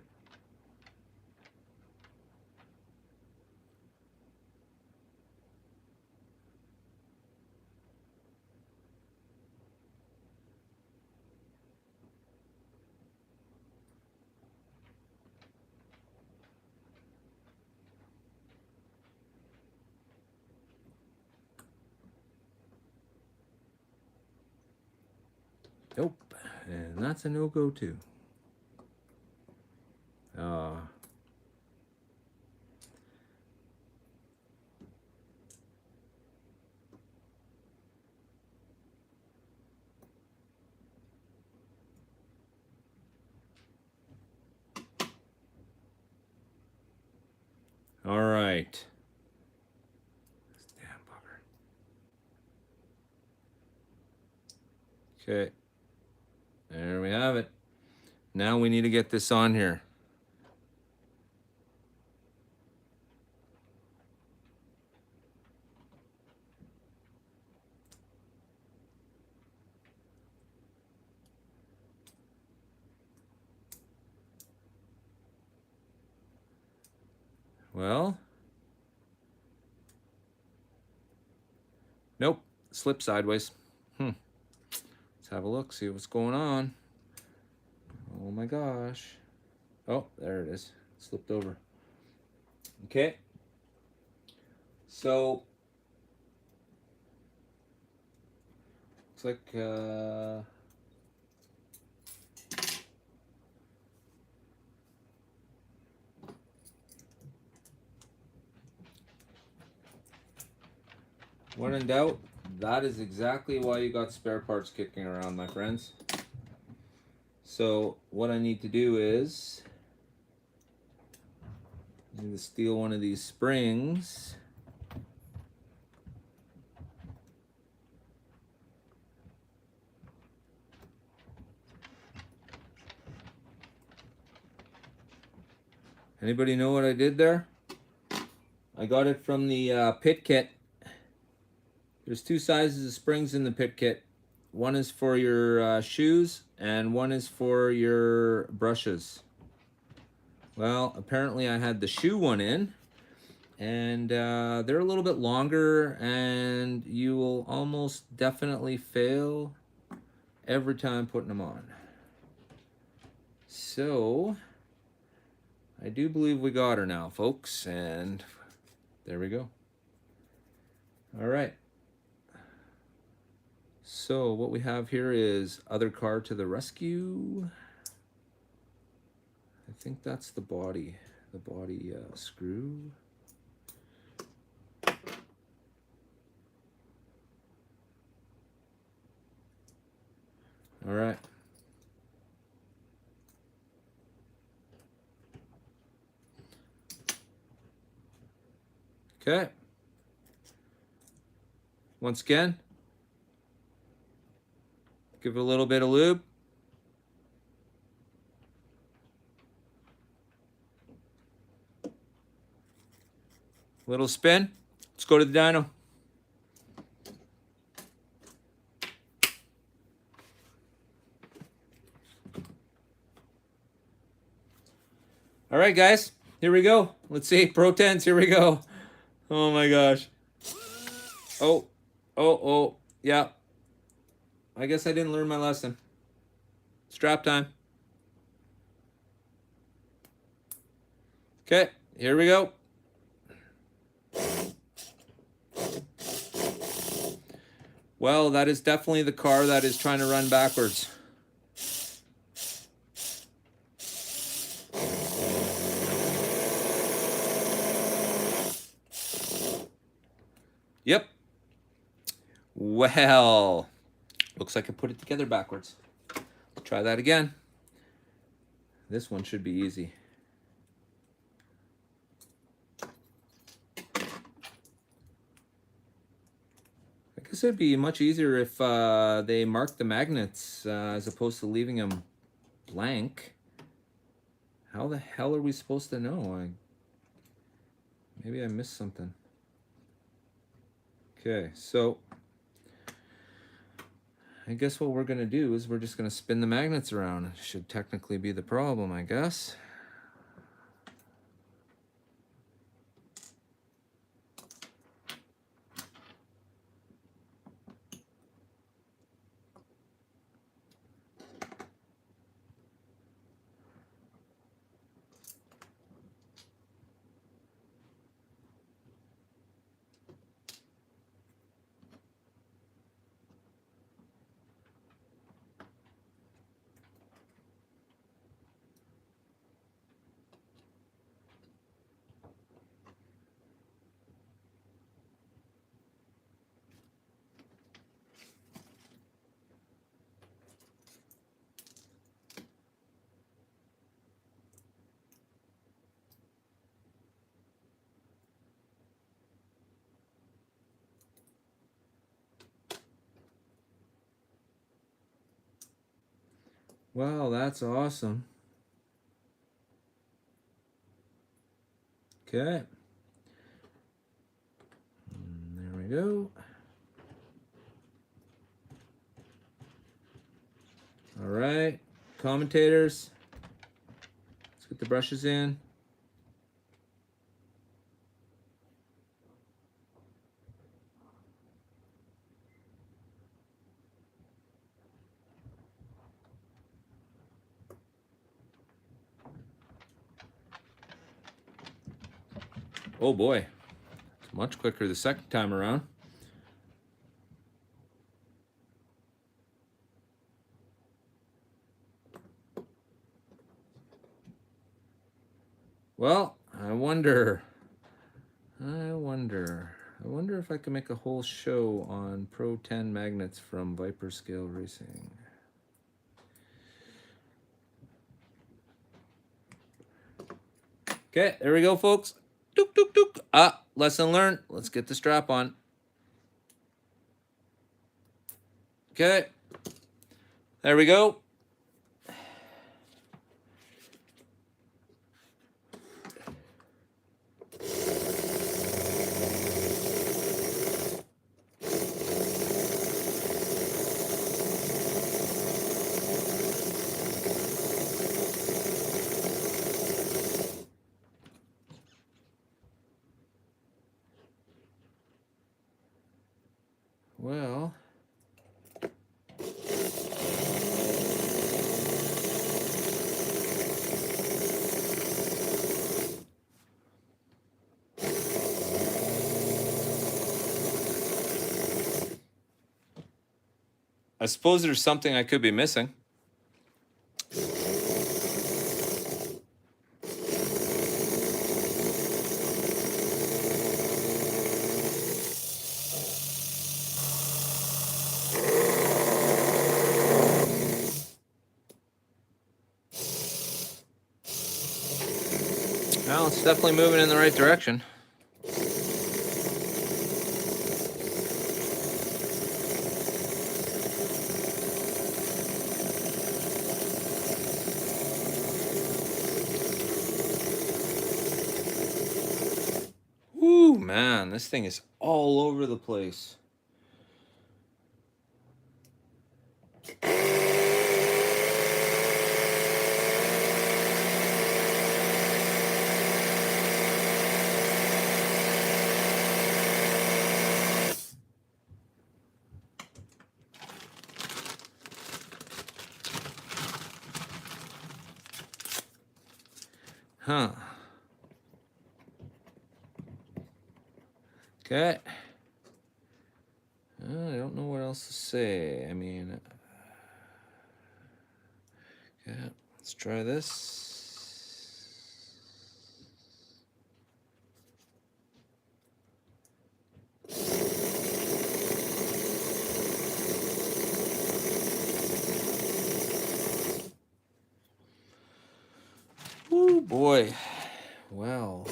Nope. And that's a no-go too. All right. Damn bugger. Okay. There we have it. Now we need to get this on here. Well, nope, slip sideways. Let's have a look, see what's going on. Oh my gosh. Oh, there it is. It slipped over. Okay. So, looks like when in doubt, that is exactly why you got spare parts kicking around, my friends. So what I need to do is I need to steal one of these springs. Anybody know what I did there? I got it from the pit kit. There's two sizes of springs in the pit kit. One is for your shoes and one is for your brushes. Well, apparently I had the shoe one in, and they're a little bit longer, and you will almost definitely fail every time putting them on. So I do believe we got her now, folks, and there we go. All right. So what we have here is other car to the rescue. I think that's the body screw. All right. Okay. Once again, give it a little bit of lube. Little spin. Let's go to the dyno. All right, guys, here we go. Let's see, Pro 10s, here we go. Oh my gosh. Oh, yeah. I guess I didn't learn my lesson. Strap time. Okay, here we go. Well, that is definitely the car that is trying to run backwards. Yep. Well, looks like I put it together backwards. Try that again. This one should be easy. I guess it'd be much easier if they marked the magnets as opposed to leaving them blank. How the hell are we supposed to know? Maybe I missed something. Okay, so I guess what we're gonna do is we're just gonna spin the magnets around. It should technically be the problem, I guess. Wow, that's awesome. Okay. There we go. All right, commentators, let's get the brushes in. Oh boy, it's much quicker the second time around. Well, I wonder if I can make a whole show on Pro 10 magnets from Viper Scale Racing. Okay, there we go, folks. Dook, dook, dook. Ah, lesson learned. Let's get the strap on. Okay, there we go. Well, I suppose there's something I could be missing. Well, it's definitely moving in the right direction. Woo! man, this thing is all over the place. Huh. Okay. I don't know what else to say. I mean, okay, let's try this. Oh boy. Well.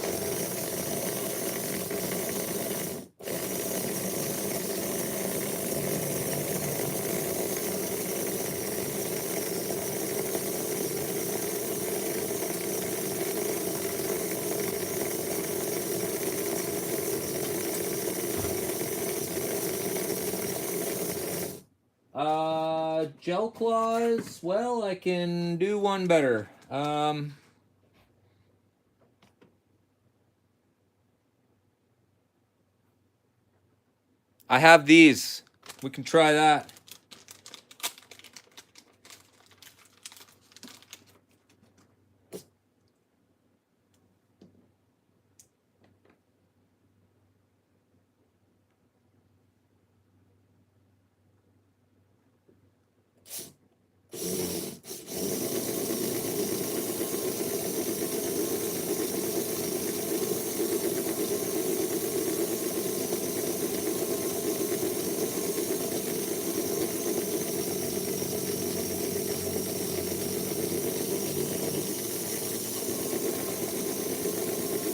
Gel claws. Well, I can do one better. I have these. We can try that.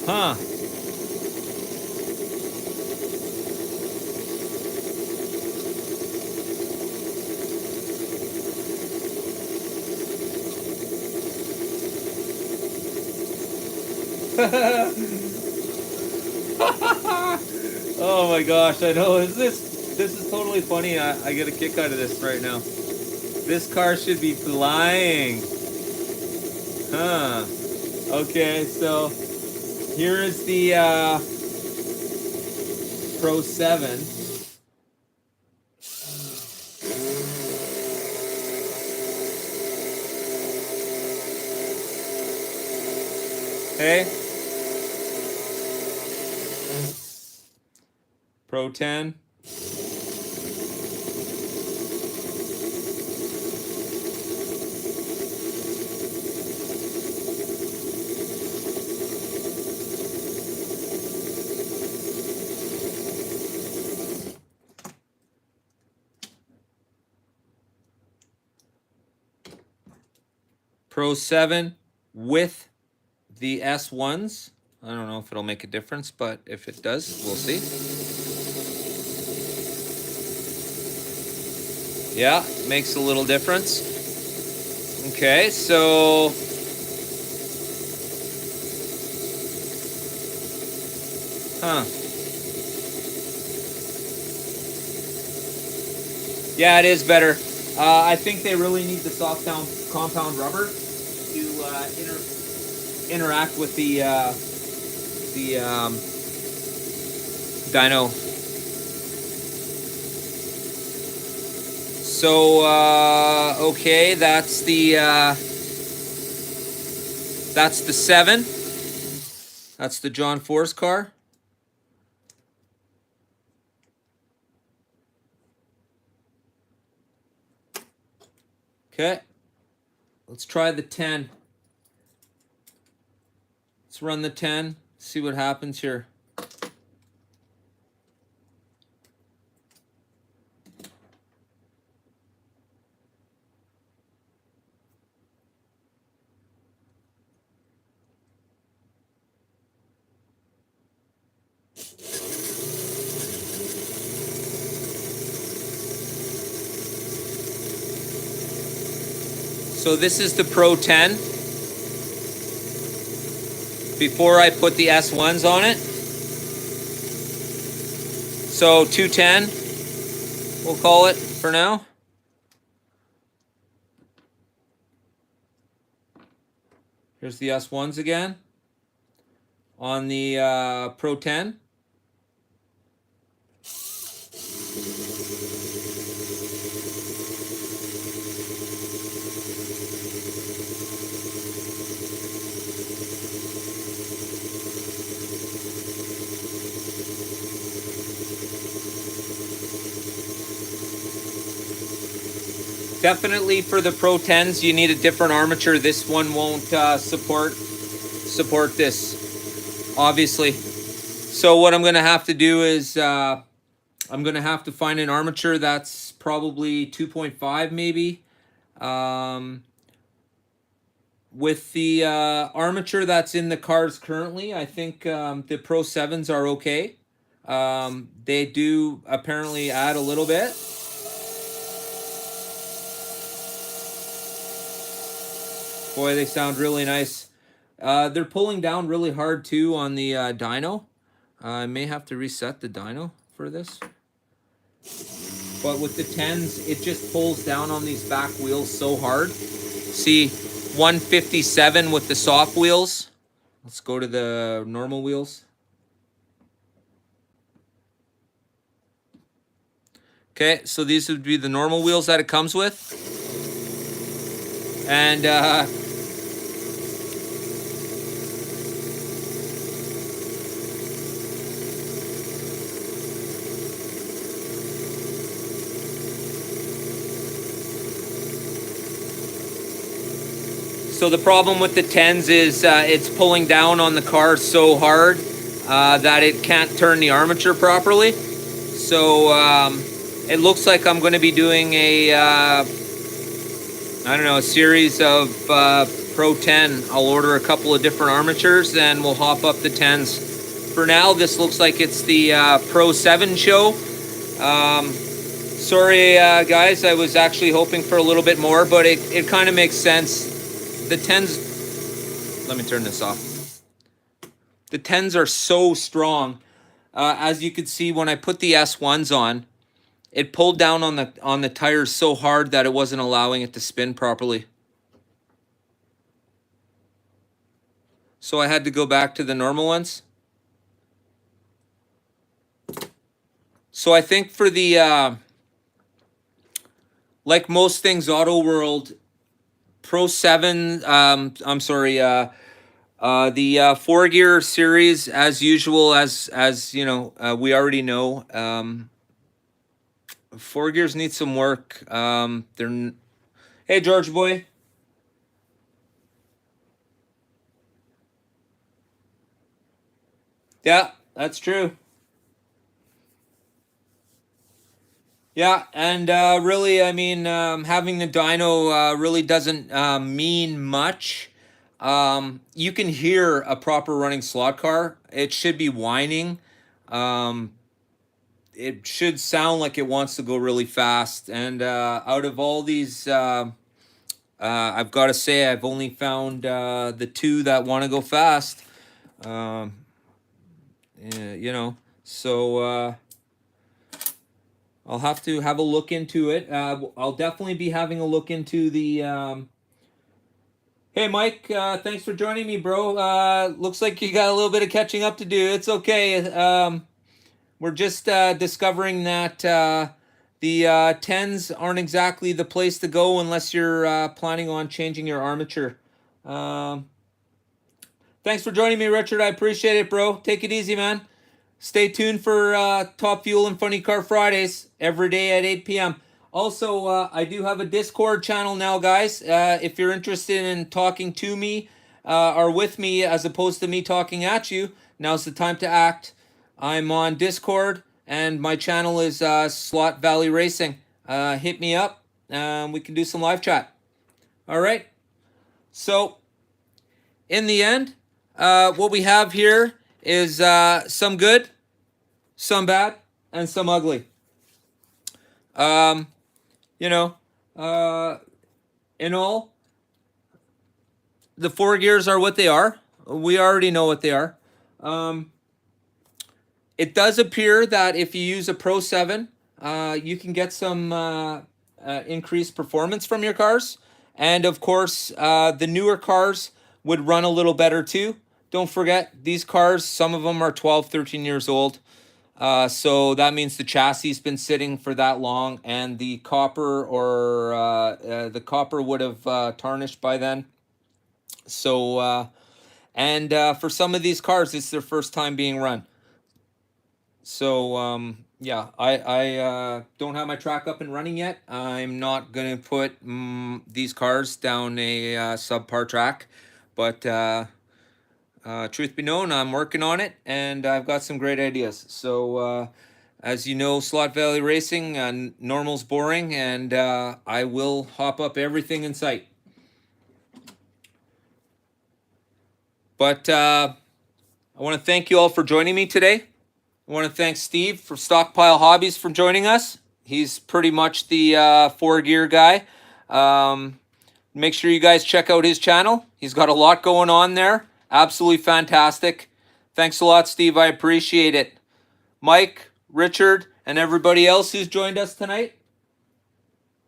Huh. Oh my gosh, I know. This is totally funny. I get a kick out of this right now. This car should be flying. Huh. Okay, so here is the Pro 7. Okay. Pro 10. Pro 7 with the S1s. I don't know if it'll make a difference, but if it does, we'll see. Yeah, makes a little difference. Okay, so yeah, it is better. I think they really need the soft compound rubber to interact with the dyno. So okay, that's the 7. That's the John Force car. Okay, let's try the 10. Let's run the 10, see what happens here. So this is the Pro 10. Before I put the S1s on it. So 210, we'll call it for now. Here's the S1s again on the Pro 10. Definitely for the Pro 10s, you need a different armature. This one won't support this, obviously. So what I'm going to have to do is I'm going to have to find an armature that's probably 2.5 maybe. With the armature that's in the cars currently, I think the Pro 7s are okay. They do apparently add a little bit. Boy, they sound really nice. They're pulling down really hard too on the dyno. I may have to reset the dyno for this. But with the 10s, it just pulls down on these back wheels so hard. See, 157 with the soft wheels. Let's go to the normal wheels. Okay, so these would be the normal wheels that it comes with. And so the problem with the 10s is it's pulling down on the car so hard that it can't turn the armature properly. So it looks like I'm going to be doing a, I don't know, a series of Pro 10. I'll order a couple of different armatures and we'll hop up the 10s. For now, this looks like it's the Pro 7 show. Sorry, guys, I was actually hoping for a little bit more, but it kind of makes sense. The 10s, let me turn this off. The 10s are so strong. As you could see, when I put the S1s on, it pulled down on the tires so hard that it wasn't allowing it to spin properly. So I had to go back to the normal ones. So I think for the, like most things Auto World, Pro 7, I'm sorry, the 4-gear series, as usual, as you know, we already know, 4 gears need some work. Hey, George boy. Yeah, that's true. Yeah, and really, I mean, having the dyno really doesn't mean much. You can hear a proper running slot car. It should be whining. It should sound like it wants to go really fast. And out of all these, I've got to say, I've only found the 2 that want to go fast. Yeah, you know, so I'll have to have a look into it. I'll definitely be having a look into the... Hey, Mike, thanks for joining me, bro. Looks like you got a little bit of catching up to do. It's okay. We're just discovering that the 10s aren't exactly the place to go unless you're planning on changing your armature. Thanks for joining me, Richard. I appreciate it, bro. Take it easy, man. Stay tuned for Top Fuel and Funny Car Fridays every day at 8 p.m. Also, I do have a Discord channel now, guys. If you're interested in talking to me or with me as opposed to me talking at you, now's the time to act. I'm on Discord, and my channel is Slot Valley Racing. Hit me up. We can do some live chat. All right. So, in the end, what we have here is some good, some bad, and some ugly. You know, in all, the 4 gears are what they are. We already know what they are. it does appear that if you use a Pro 7, you can get some increased performance from your cars. And of course, the newer cars would run a little better too. Don't forget, these cars, some of them are 12, 13 years old. So that means the chassis has been sitting for that long, and the copper would have tarnished by then. So, for some of these cars, it's their first time being run. So yeah, I don't have my track up and running yet. I'm not gonna put these cars down a subpar track, but truth be known, I'm working on it, and I've got some great ideas. So as you know, Slot Valley Racing, normal's boring, and I will hop up everything in sight. But I want to thank you all for joining me today. I want to thank Steve from Stockpile Hobbies for joining us. He's pretty much the 4 gear guy. Make sure you guys check out his channel. He's got a lot going on there. Absolutely fantastic. Thanks a lot, Steve. I appreciate it. Mike, Richard, and everybody else who's joined us tonight,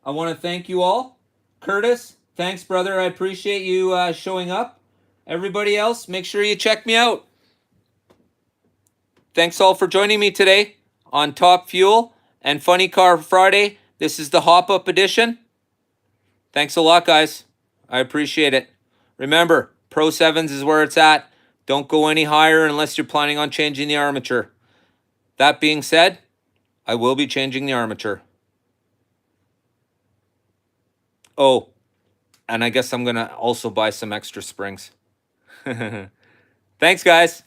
I want to thank you all. Curtis, thanks, brother. I appreciate you showing up. Everybody else, make sure you check me out. Thanks all for joining me today on Top Fuel and Funny Car Friday. This is the Hop Up edition. Thanks a lot, guys. I appreciate it. Remember, Pro 7s is where it's at. Don't go any higher unless you're planning on changing the armature. That being said, I will be changing the armature. Oh, and I guess I'm going to also buy some extra springs. Thanks, guys.